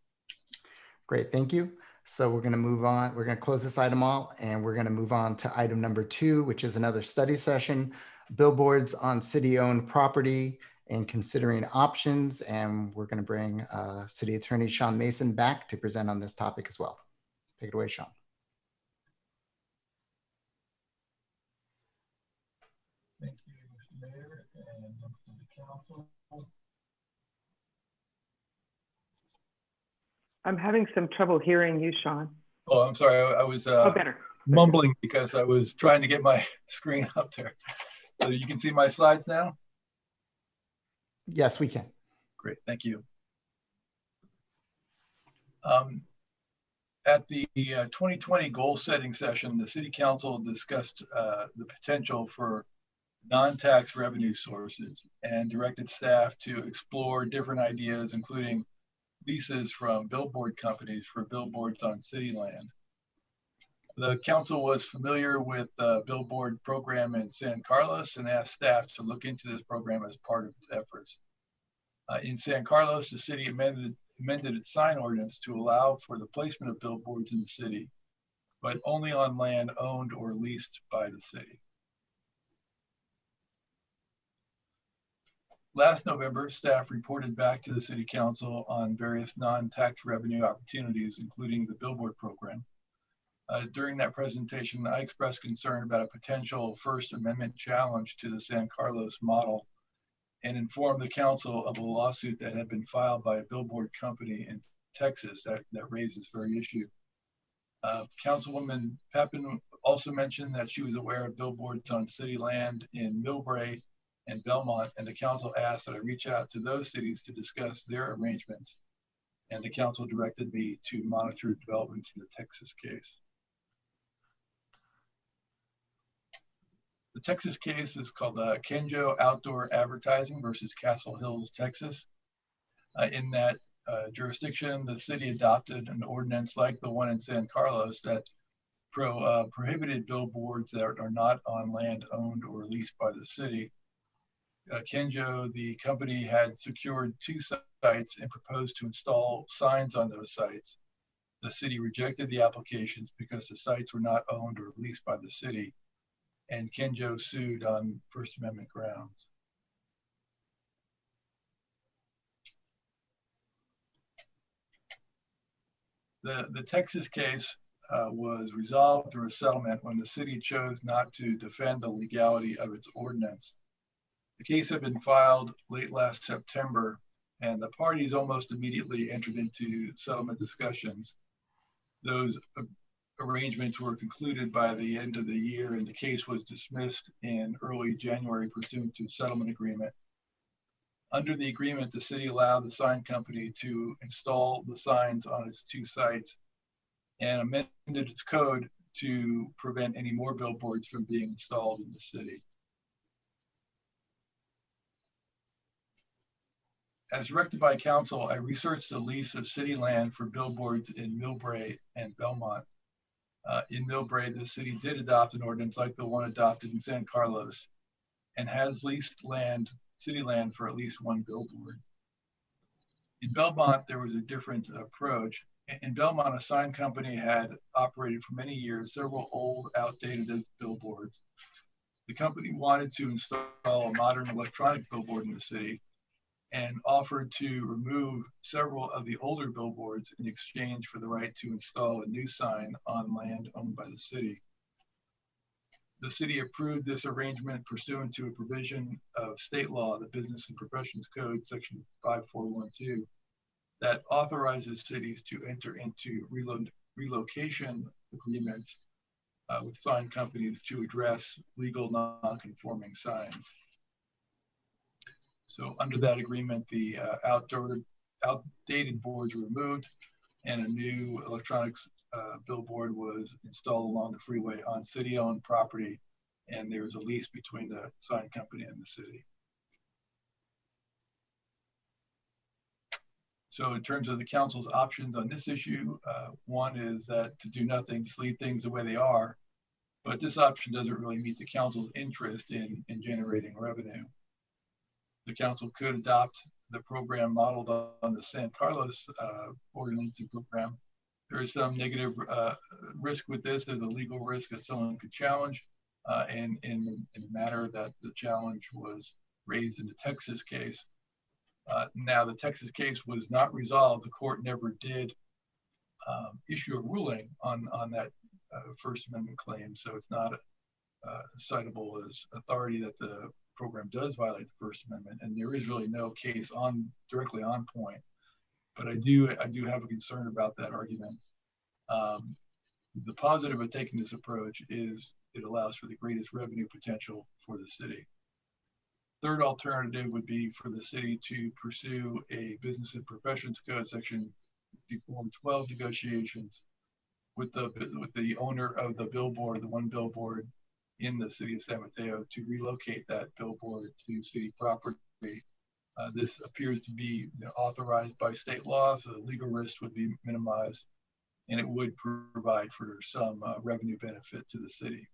Great, thank you. So we're going to move on. We're going to close this item out, and we're going to move on to item number 2, which is another study session: billboards on city-owned property in considering options. And we're going to bring City Attorney Sean Mason back to present on this topic as well. Take it away, Sean. Thank you, Mr. Mayor, and members of the council. I'm having some trouble hearing you, Sean. Oh, I'm sorry. I was better. Mumbling because I was trying to get my screen up there. So you can see my slides now? Yes, we can. Great, thank you. At the 2020 goal setting session, the City Council discussed the potential for non-tax revenue sources and directed staff to explore different ideas, including leases from billboard companies for billboards on city land. The council was familiar with the billboard program in San Carlos and asked staff to look into this program as part of its efforts. In San Carlos, the city amended its sign ordinance to allow for the placement of billboards in the city, but only on land owned or leased by the city. Last November, staff reported back to the City Council on various non-tax revenue opportunities, including the billboard program. During that presentation, I expressed concern about a potential First Amendment challenge to the San Carlos model and informed the council of a lawsuit that had been filed by a billboard company in Texas that raised this very issue. Councilwoman Pepin also mentioned that she was aware of billboards on city land in Millbrae and Belmont, and the council asked that I reach out to those cities to discuss their arrangements. And the council directed me to monitor developments in the Texas case. The Texas case is called Kenjo Outdoor Advertising versus Castle Hills, Texas. In that jurisdiction, the city adopted an ordinance like the one in San Carlos that prohibited billboards that are not on land owned or leased by the city. Kenjo, the company, had secured 2 sites and proposed to install signs on those sites. The city rejected the applications because the sites were not owned or leased by the city, and Kenjo sued on First Amendment grounds. The Texas case was resolved through a settlement when the city chose not to defend the legality of its ordinance. The case had been filed late last September, and the parties almost immediately entered into settlement discussions. Those arrangements were concluded by the end of the year, and the case was dismissed in early January pursuant to a settlement agreement. Under the agreement, the city allowed the sign company to install the signs on its 2 sites and amended its code to prevent any more billboards from being installed in the city. As directed by council, I researched the lease of city land for billboards in Millbrae and Belmont. In Millbrae, the city did adopt an ordinance like the one adopted in San Carlos and has leased city land for at least 1 billboard. In Belmont, there was a different approach. In Belmont, a sign company had operated for many years several old, outdated billboards. The company wanted to install a modern electronic billboard in the city and offered to remove several of the older billboards in exchange for the right to install a new sign on land owned by the city. The city approved this arrangement pursuant to a provision of state law, the Business and Professions Code, section 5412, that authorizes cities to enter into relocation agreements with sign companies to address legal non-conforming signs. So under that agreement, the outdated boards were removed and a new electronics billboard was installed along the freeway on city-owned property, and there was a lease between the sign company and the city. So in terms of the council's options on this issue, one is that to do nothing, just leave things the way they are, but this option doesn't really meet the council's interest in generating revenue. The council could adopt the program modeled on the San Carlos ordinance program. There is some negative risk with this. There's a legal risk that someone could challenge in the matter that the challenge was raised in the Texas case. Now, the Texas case was not resolved. The court never did issue a ruling on that First Amendment claim, so it's not citable as authority that the program does violate the First Amendment, and there is really no case directly on point. But I do have a concern about that argument. The positive of taking this approach is it allows for the greatest revenue potential for the city. Third alternative would be for the city to pursue a Business and Professions Code Section Form 12 negotiations with the owner of the billboard, the one billboard in the city of San Mateo, to relocate that billboard to city property. This appears to be authorized by state law, so the legal risk would be minimized, and it would provide for some revenue benefit to the city.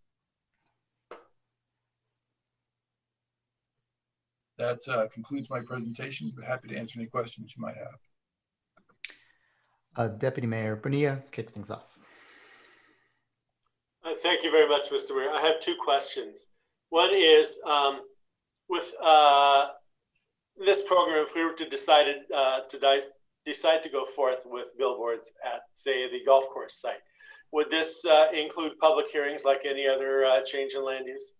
That concludes my presentation, but happy to answer any questions you might have. Deputy Mayor Bonilla, kick things off. Thank you very much, Mr. Mayor. I have two questions. One is, with this program, if we were to decide to go forth with billboards at, say, the golf course site, would this include public hearings like any other change in land use?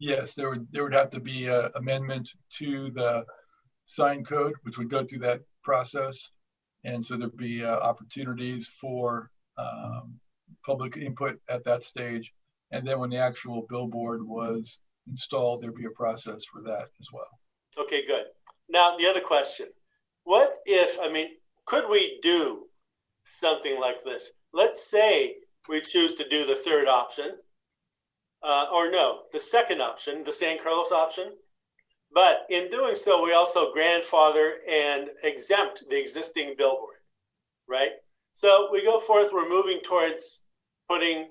Yes, there would have to be an amendment to the sign code, which would go through that process. And so there'd be opportunities for public input at that stage. And then when the actual billboard was installed, there'd be a process for that as well. Okay, good. Now, the other question, what if, could we do something like this? Let's say we choose to do the third option, or no, the second option, the San Carlos option. But in doing so, we also grandfather and exempt the existing billboard, right? So we go forth, we're moving towards putting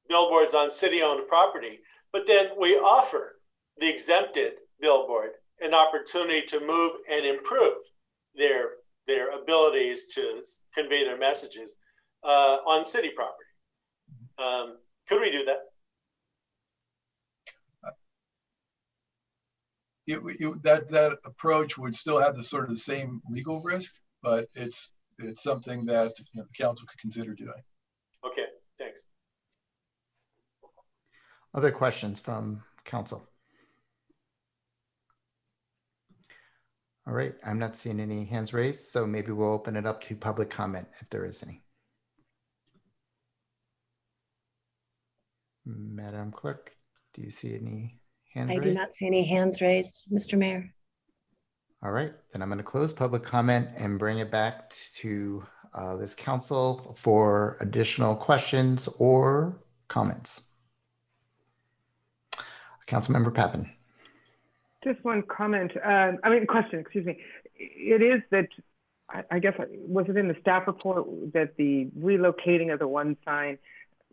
billboards on city-owned property, but then we offer the exempted billboard an opportunity to move and improve their abilities to convey their messages on city property. Could we do that? That approach would still have the sort of the same legal risk, but it's something that the council could consider doing. Okay, thanks. Other questions from council? All right, I'm not seeing any hands raised, so maybe we'll open it up to public comment if there is any. Madam Clerk, do you see any hands raised? I do not see any hands raised, Mr. Mayor. All right, then I'm going to close public comment and bring it back to this council for additional questions or comments. Councilmember Pappen. Just one comment, question, excuse me. It is that, I guess, was it in the staff report that the relocating of the one sign,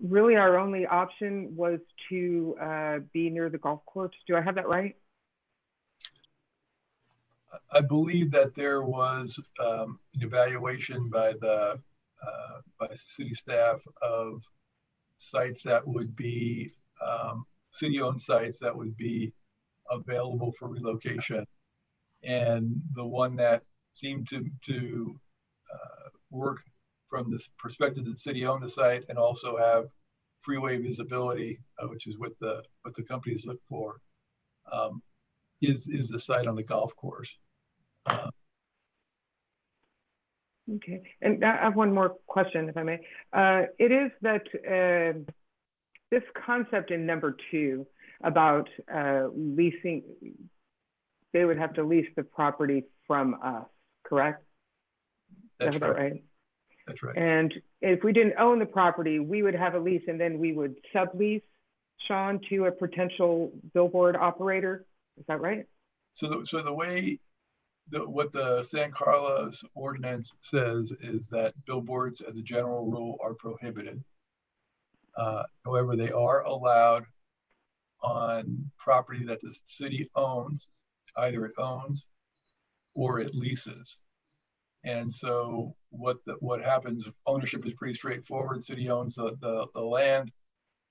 really our only option was to be near the golf course? Do I have that right? I believe that there was an evaluation by the city staff of sites that would be city-owned sites that would be available for relocation, and the one that seemed to work from this perspective that the city owned the site and also have freeway visibility, which is what the companies look for, is the site on the golf course. Okay, and I have one more question, if I may. It is that this concept in number 2 about leasing, they would have to lease the property from us, correct? That's right. Right? That's right. And if we didn't own the property, we would have a lease and then we would sublease, Sean, to a potential billboard operator. Is that right? So the way what the San Carlos ordinance says is that billboards as a general rule are prohibited. However, they are allowed on property that the city owns, either it owns or it leases. And so what happens, ownership is pretty straightforward. City owns the land,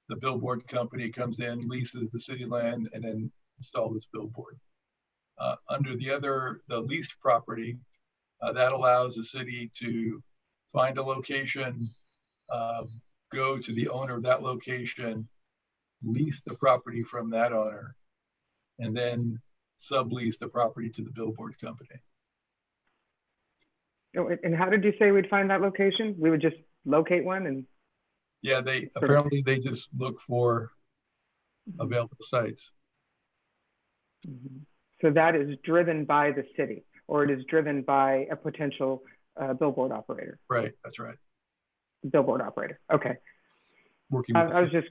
the billboard company comes in, leases the city land, and then install this billboard. Under the leased property, that allows the city to find a location, go to the owner of that location, lease the property from that owner, and then sublease the property to the billboard company. And how did you say we'd find that location? We would just locate one and. Yeah, apparently they just look for available sites. So that is driven by the city, or it is driven by a potential billboard operator. Right, that's right. Billboard operator. Okay. Working. I was just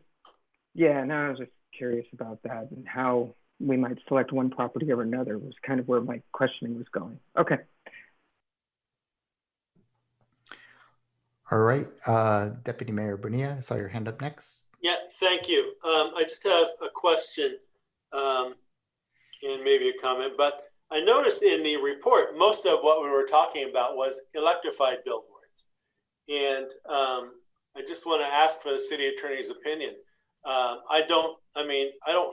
curious about that and how we might select one property over another was kind of where my questioning was going. Okay. All right, Deputy Mayor Bonilla, I saw your hand up next. Yeah, thank you. I just have a question and maybe a comment, but I noticed in the report, most of what we were talking about was electrified billboards. And I just want to ask for the city attorney's opinion. I don't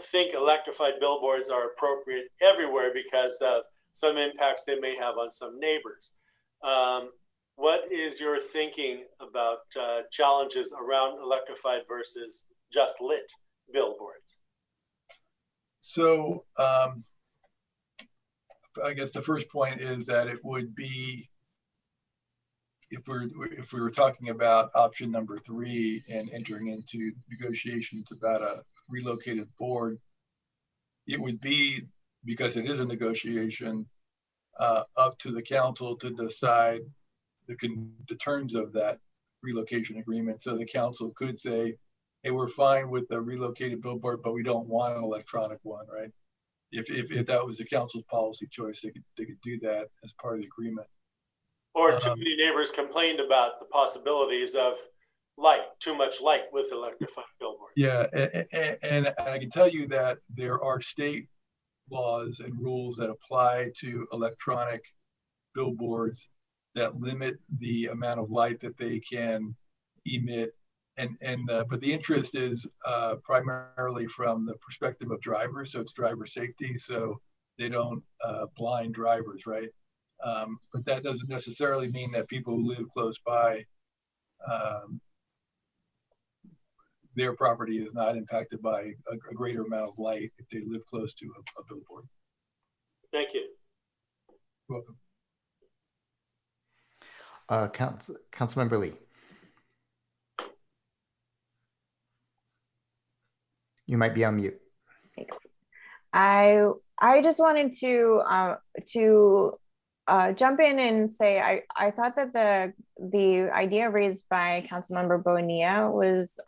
think electrified billboards are appropriate everywhere because of some impacts they may have on some neighbors. What is your thinking about challenges around electrified versus just lit billboards? So I guess the first point is that it would be, if we were talking about option number 3 and entering into negotiations about a relocated board, it would be, because it is a negotiation, up to the council to decide the terms of that relocation agreement. So the council could say, hey, we're fine with the relocated billboard, but we don't want an electronic one, right? If that was the council's policy choice, they could do that as part of the agreement. Or too many neighbors complained about the possibilities of too much light with electrified billboards. Yeah, and I can tell you that there are state laws and rules that apply to electronic billboards that limit the amount of light that they can emit. But the interest is primarily from the perspective of drivers, so it's driver safety, so they don't blind drivers, right? But that doesn't necessarily mean that people who live close by, their property is not impacted by a greater amount of light if they live close to a billboard. Thank you. You're welcome. Councilmember Lee. You might be on mute. Thanks. I just wanted to jump in and say I thought that the idea raised by Councilmember Bonilla was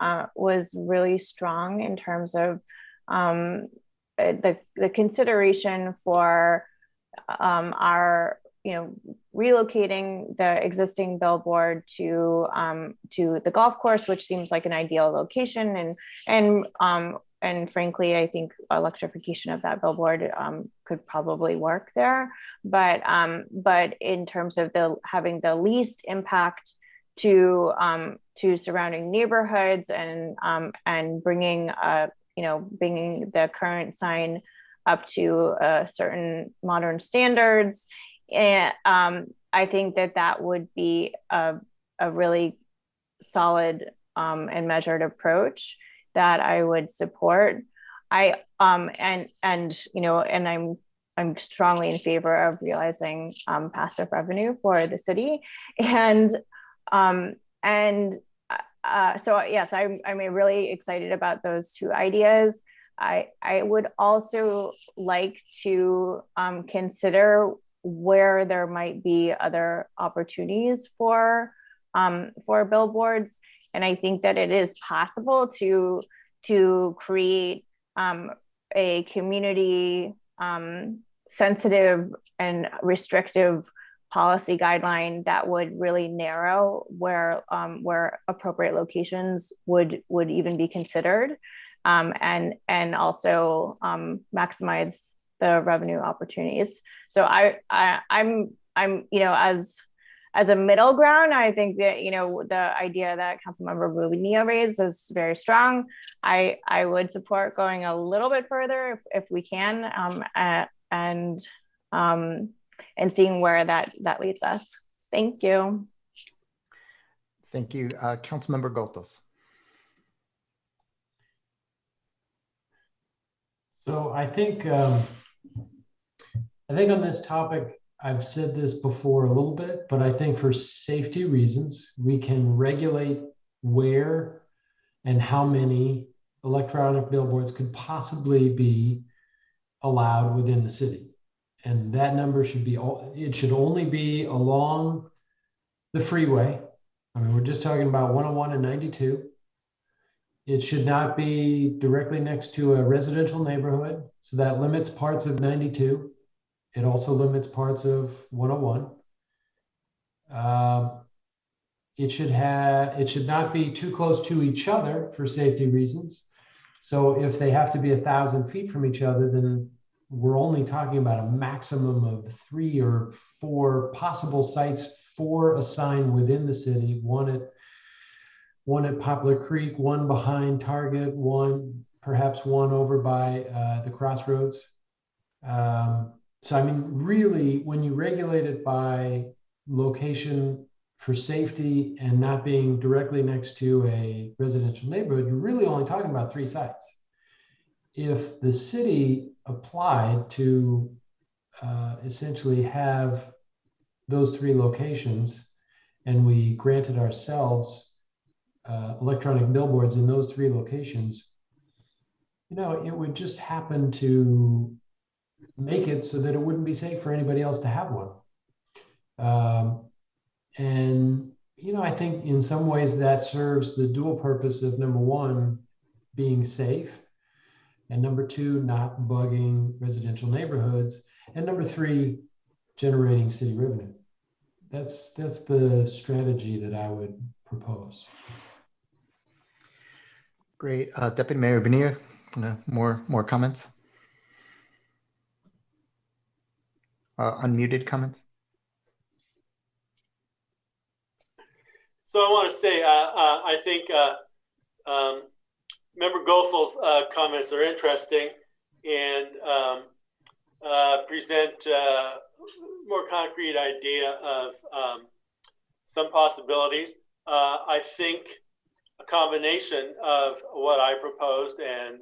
really strong in terms of the consideration for our relocating the existing billboard to the golf course, which seems like an ideal location, and frankly, I think electrification of that billboard could probably work there. But in terms of having the least impact to surrounding neighborhoods and bringing the current sign up to certain modern standards, and I think that would be a really solid and measured approach that I would support. I'm strongly in favor of realizing passive revenue for the city, so yes, I'm really excited about those two ideas. I would also like to consider where there might be other opportunities for billboards. And I think that it is possible to create a community sensitive and restrictive policy guideline that would really narrow where appropriate locations would even be considered, and also maximize the revenue opportunities. So I'm as a middle ground, I think that the idea that Councilmember Bonilla raised is very strong. I would support going a little bit further if we can, and seeing where that leads us. Thank you. Thank you. Councilmember Goltos. So I think on this topic, I've said this before a little bit, but I think for safety reasons, we can regulate where and how many electronic billboards could possibly be allowed within the city. And that number should be, it should only be along the freeway. I mean, we're just talking about 101 and 92. It should not be directly next to a residential neighborhood. So that limits parts of 92. It also limits parts of 101. It should not be too close to each other for safety reasons. So if they have to be 1,000 feet from each other, then we're only talking about a maximum of 3 or 4 possible sites for a sign within the city. One at Poplar Creek, one behind Target, perhaps one over by the Crossroads. So I mean, really, when you regulate it by location for safety and not being directly next to a residential neighborhood, you're really only talking about 3 sites. If the city applied to essentially have those 3 locations and we granted ourselves electronic billboards in those 3 locations, you know, it would just happen to make it so that it wouldn't be safe for anybody else to have one. And, you know, I think in some ways that serves the dual purpose of, number 1, being safe, and number 2, not bugging residential neighborhoods, and number 3, generating city revenue. That's the strategy that I would propose. Great. Deputy Mayor Bonilla, more comments? Unmuted comments? So I want to say, I think Member Gothel's comments are interesting and present a more concrete idea of some possibilities. I think a combination of what I proposed and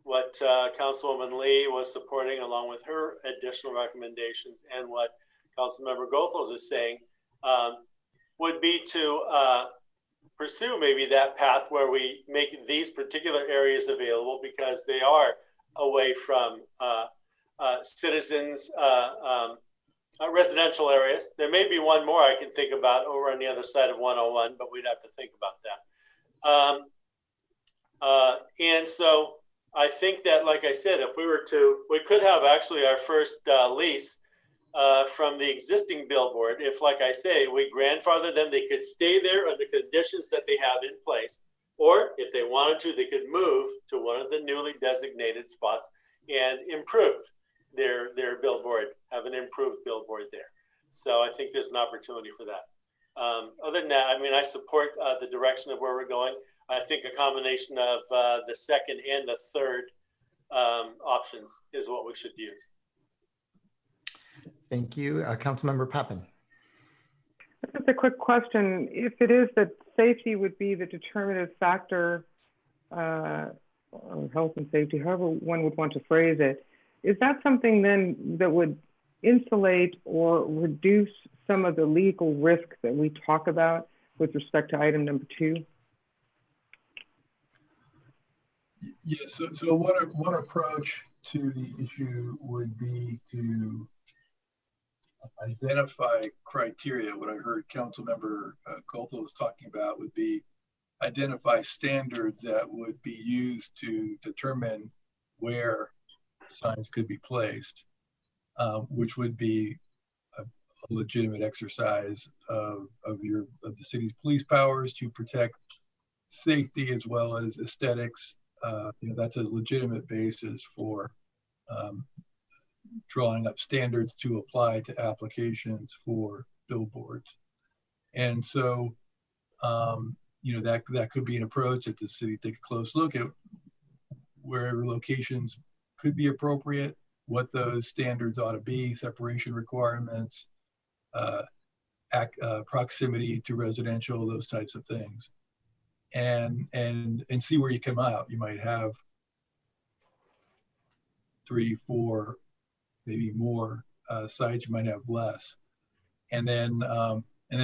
what Councilwoman Lee was supporting along with her additional recommendations and what Councilmember Goethals is saying would be to pursue maybe that path where we make these particular areas available because they are away from citizens' residential areas. There may be one more I can think about over on the other side of 101, but we'd have to think about that. And so I think that, like I said, if we could have actually our first lease from the existing billboard. If, like I say, we grandfather them, they could stay there under conditions that they have in place. Or if they wanted to, they could move to one of the newly designated spots and improve their billboard, have an improved billboard there. So I think there's an opportunity for that. Other than that, I mean, I support the direction of where we're going. I think a combination of the second and the third options is what we should use. Thank you. Councilmember Pappen. Just a quick question. If it is that safety would be the determinative factor, or health and safety, however one would want to phrase it, is that something then that would insulate or reduce some of the legal risks that we talk about with respect to item number 2? Yes. So one approach to the issue would be to identify criteria. What I heard Councilmember Goethals was talking about would be identify standards that would be used to determine where signs could be placed, which would be a legitimate exercise of the city's police powers to protect safety as well as aesthetics. That's a legitimate basis for drawing up standards to apply to applications for billboards. And so, that could be an approach that the city take a close look at where locations could be appropriate, what those standards ought to be, separation requirements, proximity to residential, those types of things, and see where you come out. You might have 3, 4, maybe more sites. You might have less, and then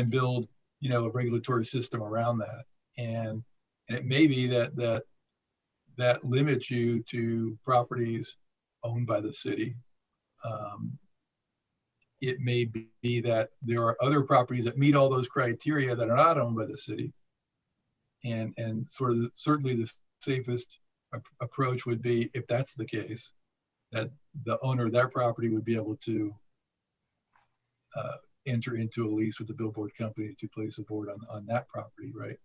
build, you know, a regulatory system around that. And it may be that limits you to properties owned by the city. It may be that there are other properties that meet all those criteria that are not owned by the city. And certainly the safest approach would be, if that's the case, that the owner of that property would be able to enter into a lease with the billboard company to place a board on that property, right?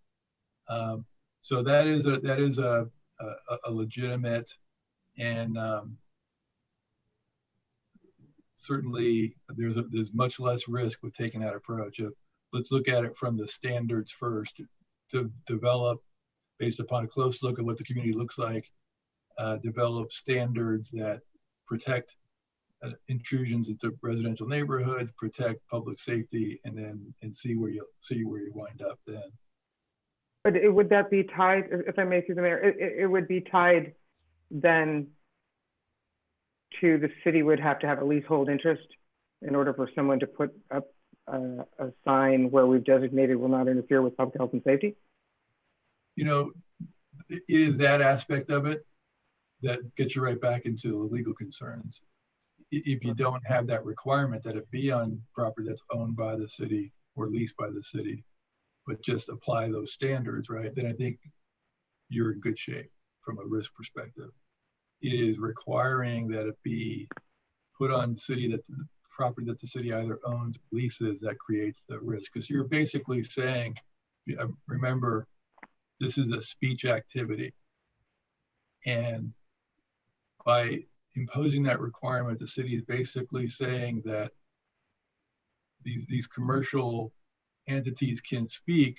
So that is a legitimate and certainly there's much less risk with taking that approach. Let's look at it from the standards first, to develop, based upon a close look at what the community looks like, develop standards that protect intrusions into residential neighborhoods, protect public safety, and see where you wind up then. But would that be tied, if I may, through the mayor, it would be tied then to the city would have to have a leasehold interest in order for someone to put up a sign where we've designated will not interfere with public health and safety? You know, it is that aspect of it that gets you right back into the legal concerns. If you don't have that requirement that it be on property that's owned by the city or leased by the city, but just apply those standards, right, then I think you're in good shape from a risk perspective. It is requiring that it be put on the property that the city either owns or leases that creates the risk. Because you're basically saying, remember, this is a speech activity. And by imposing that requirement, the city is basically saying that these commercial entities can speak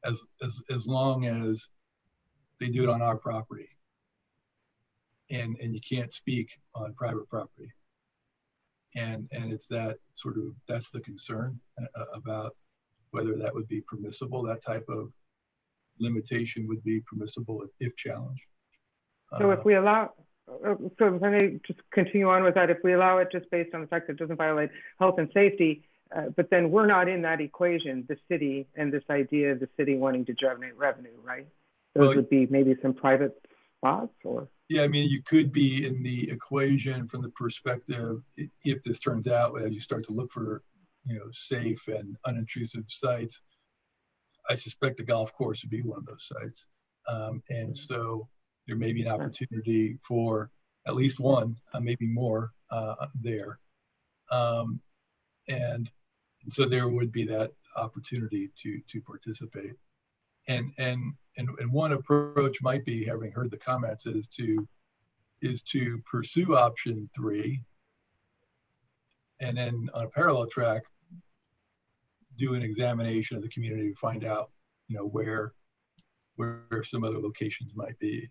as long as they do it on our property. And you can't speak on private property. And it's that that's the concern about whether that would be permissible. That type of limitation would be permissible if challenged. So if we allow, so if I may just continue on with that, if we allow it just based on the fact that it doesn't violate health and safety, but then we're not in that equation, the city, and this idea of the city wanting to generate revenue, right? Those would be maybe some private spots, or? Yeah, I mean, you could be in the equation from the perspective, if this turns out, as you start to look for, you know, safe and unintrusive sites, I suspect the golf course would be one of those sites. And so there may be an opportunity for at least one, maybe more there. And so there would be that opportunity to participate. And one approach might be, having heard the comments, is to pursue option 3, and then on a parallel track, do an examination of the community to find out, you know, where some other locations might be.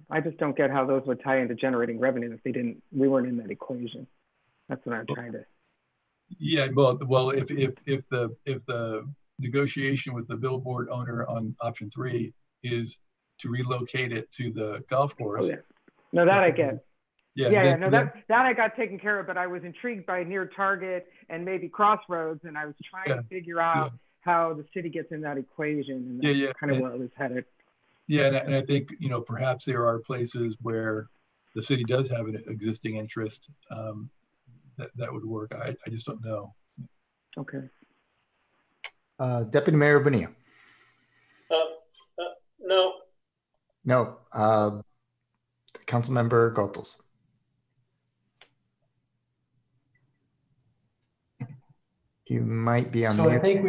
I just don't get how those would tie into generating revenue if we weren't in that equation. That's what I'm trying to. Yeah, well, if the negotiation with the billboard owner on option 3 is to relocate it to the golf course. Oh, yeah. No, that I get. Yeah, no, that I got taken care of, but I was intrigued by near Target and maybe Crossroads, and I was trying to figure out how the city gets in that equation, and that's kind of where I was headed. Yeah, and I think, you know, perhaps there are places where the city does have an existing interest that would work. I just don't know. Okay. Deputy Mayor Bonilla. No. No. Councilmember Gotels. You might be on mute. So I think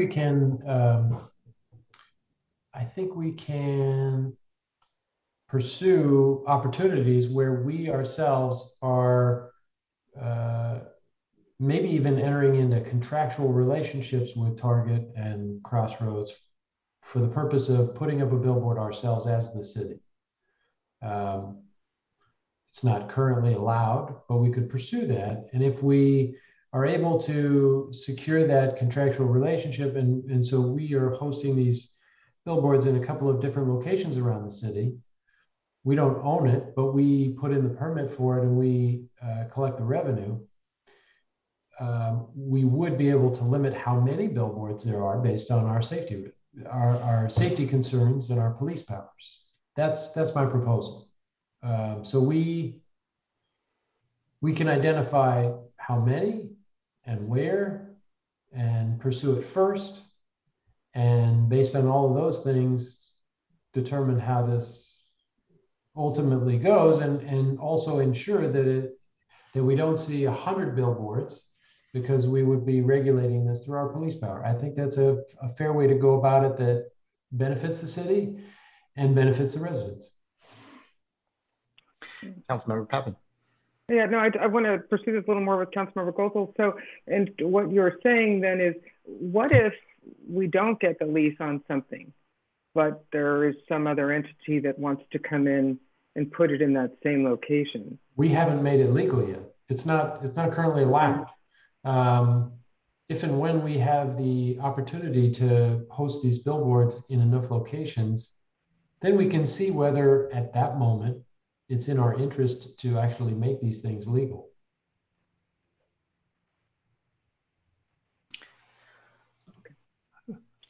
we can pursue opportunities where we ourselves are maybe even entering into contractual relationships with Target and Crossroads for the purpose of putting up a billboard ourselves as the city. It's not currently allowed, but we could pursue that. And if we are able to secure that contractual relationship, and so we are hosting these billboards in a couple of different locations around the city. We don't own it, but we put in the permit for it and we collect the revenue. We would be able to limit how many billboards there are based on our safety concerns and our police powers. That's my proposal. So we can identify how many and where and pursue it first. And based on all of those things, determine how this ultimately goes, and also ensure that we don't see 100 billboards, because we would be regulating this through our police power. I think that's a fair way to go about it that benefits the city and benefits the residents. Councilmember Pappen. Yeah, no, I want to pursue this a little more with Councilmember Goethals. So, and what you're saying then is, what if we don't get the lease on something, but there is some other entity that wants to come in and put it in that same location? We haven't made it legal yet. It's not currently allowed. If and when we have the opportunity to host these billboards in enough locations, then we can see whether at that moment it's in our interest to actually make these things legal.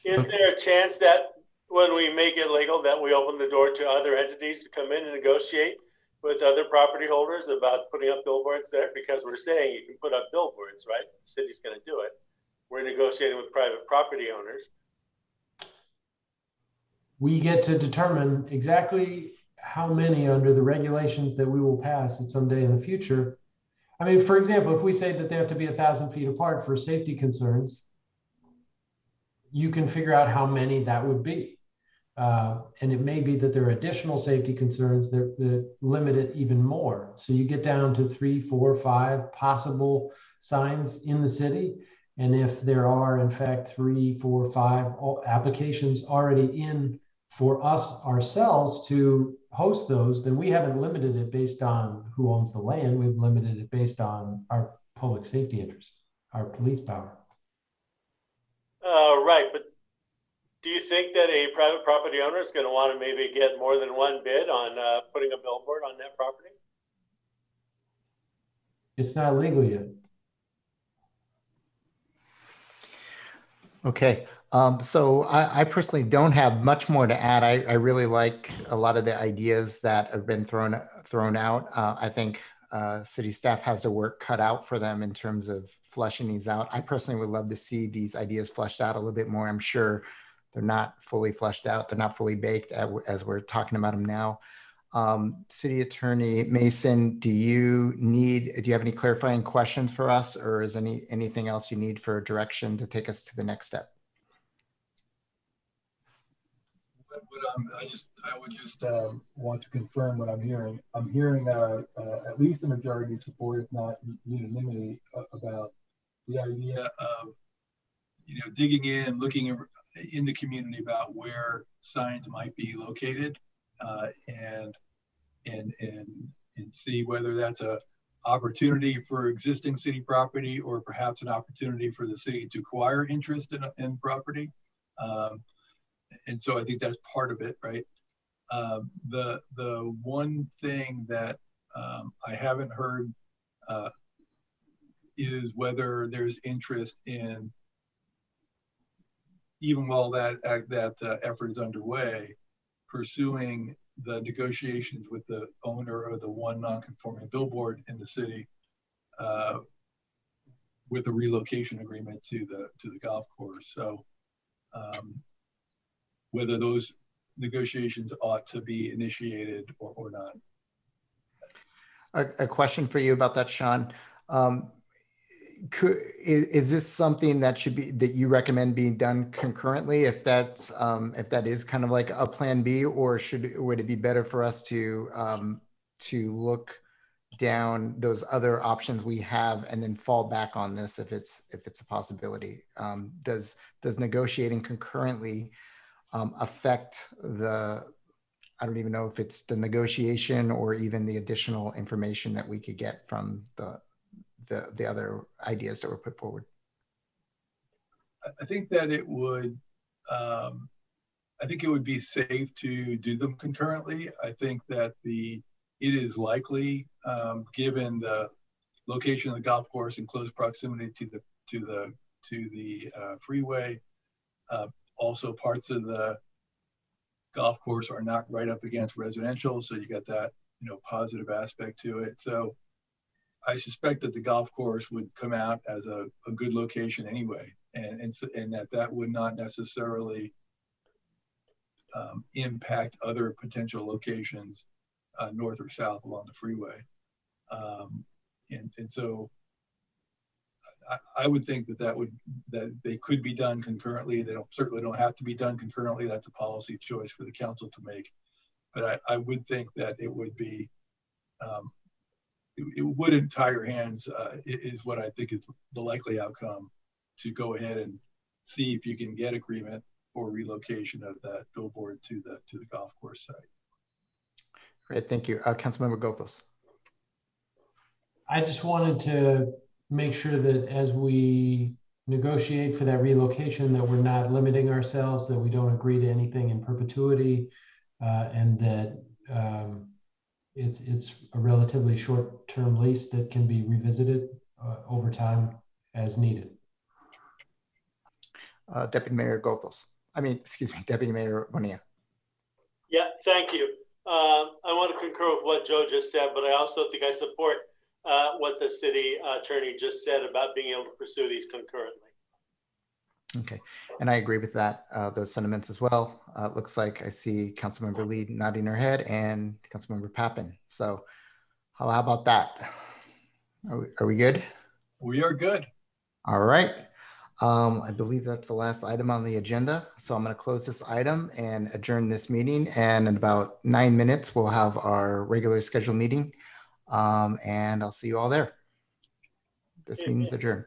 Is there a chance that when we make it legal that we open the door to other entities to come in and negotiate with other property holders about putting up billboards there? Because we're saying you can put up billboards, right? The city's going to do it. We're negotiating with private property owners. We get to determine exactly how many under the regulations that we will pass at some day in the future. I mean, for example, if we say that they have to be 1,000 feet apart for safety concerns, you can figure out how many that would be. And it may be that there are additional safety concerns that limit it even more. So you get down to 3, 4, 5 possible signs in the city. And if there are, in fact, 3, 4, 5 applications already in for us ourselves to host those, then we haven't limited it based on who owns the land. We've limited it based on our public safety interest, our police power. Right, but do you think that a private property owner is going to want to maybe get more than one bid on putting a billboard on that property? It's not legal yet. Okay, so I personally don't have much more to add. I really like a lot of the ideas that have been thrown out. I think city staff has their work cut out for them in terms of fleshing these out. I personally would love to see these ideas fleshed out a little bit more. I'm sure they're not fully fleshed out. They're not fully baked as we're talking about them now. City Attorney Mason, do you have any clarifying questions for us, or is anything else you need for direction to take us to the next step? I would just want to confirm what I'm hearing. I'm hearing at least a majority support, if not unanimity, about the idea of digging in, looking in the community about where signs might be located, and see whether that's a opportunity for existing city property or perhaps an opportunity for the city to acquire interest in property. And so I think that's part of it, right? The one thing that I haven't heard is whether there's interest in, even while that effort is underway, pursuing the negotiations with the owner of the one non-conforming billboard in the city with a relocation agreement to the golf course. So whether those negotiations ought to be initiated or not. A question for you about that, Sean. Is this something that you recommend being done concurrently, if that is kind of like a plan B, or would it be better for us to look down those other options we have and then fall back on this if it's a possibility? Does negotiating concurrently affect the I don't even know if it's the negotiation or even the additional information that we could get from the other ideas that were put forward. I think that it would, I think it would be safe to do them concurrently. I think that it is likely, given the location of the golf course in close proximity to the freeway. Also, parts of the golf course are not right up against residential, so you got that positive aspect to it. So I suspect that the golf course would come out as a good location anyway, and that would not necessarily impact other potential locations north or south along the freeway. And so I would think that they could be done concurrently. They certainly don't have to be done concurrently. That's a policy choice for the council to make. But I would think that it would be, it wouldn't tie your hands, is what I think is the likely outcome, to go ahead and see if you can get agreement for relocation of that billboard to the golf course site. Great, thank you. Councilmember Gothos. I just wanted to make sure that as we negotiate for that relocation, that we're not limiting ourselves, that we don't agree to anything in perpetuity, and that it's a relatively short-term lease that can be revisited over time as needed. Deputy Mayor Gothos. Deputy Mayor Bonilla. Yeah, thank you. I want to concur with what Joe just said, but I also think I support what the city attorney just said about being able to pursue these concurrently. Okay, and I agree with that, those sentiments as well. It looks like I see Councilmember Lee nodding her head and Councilmember Pappen. So how about that? Are we good? We are good. All right. I believe that's the last item on the agenda. So I'm going to close this item and adjourn this meeting. And in about 9 minutes, we'll have our regular scheduled meeting. And I'll see you all there. This meeting is adjourned.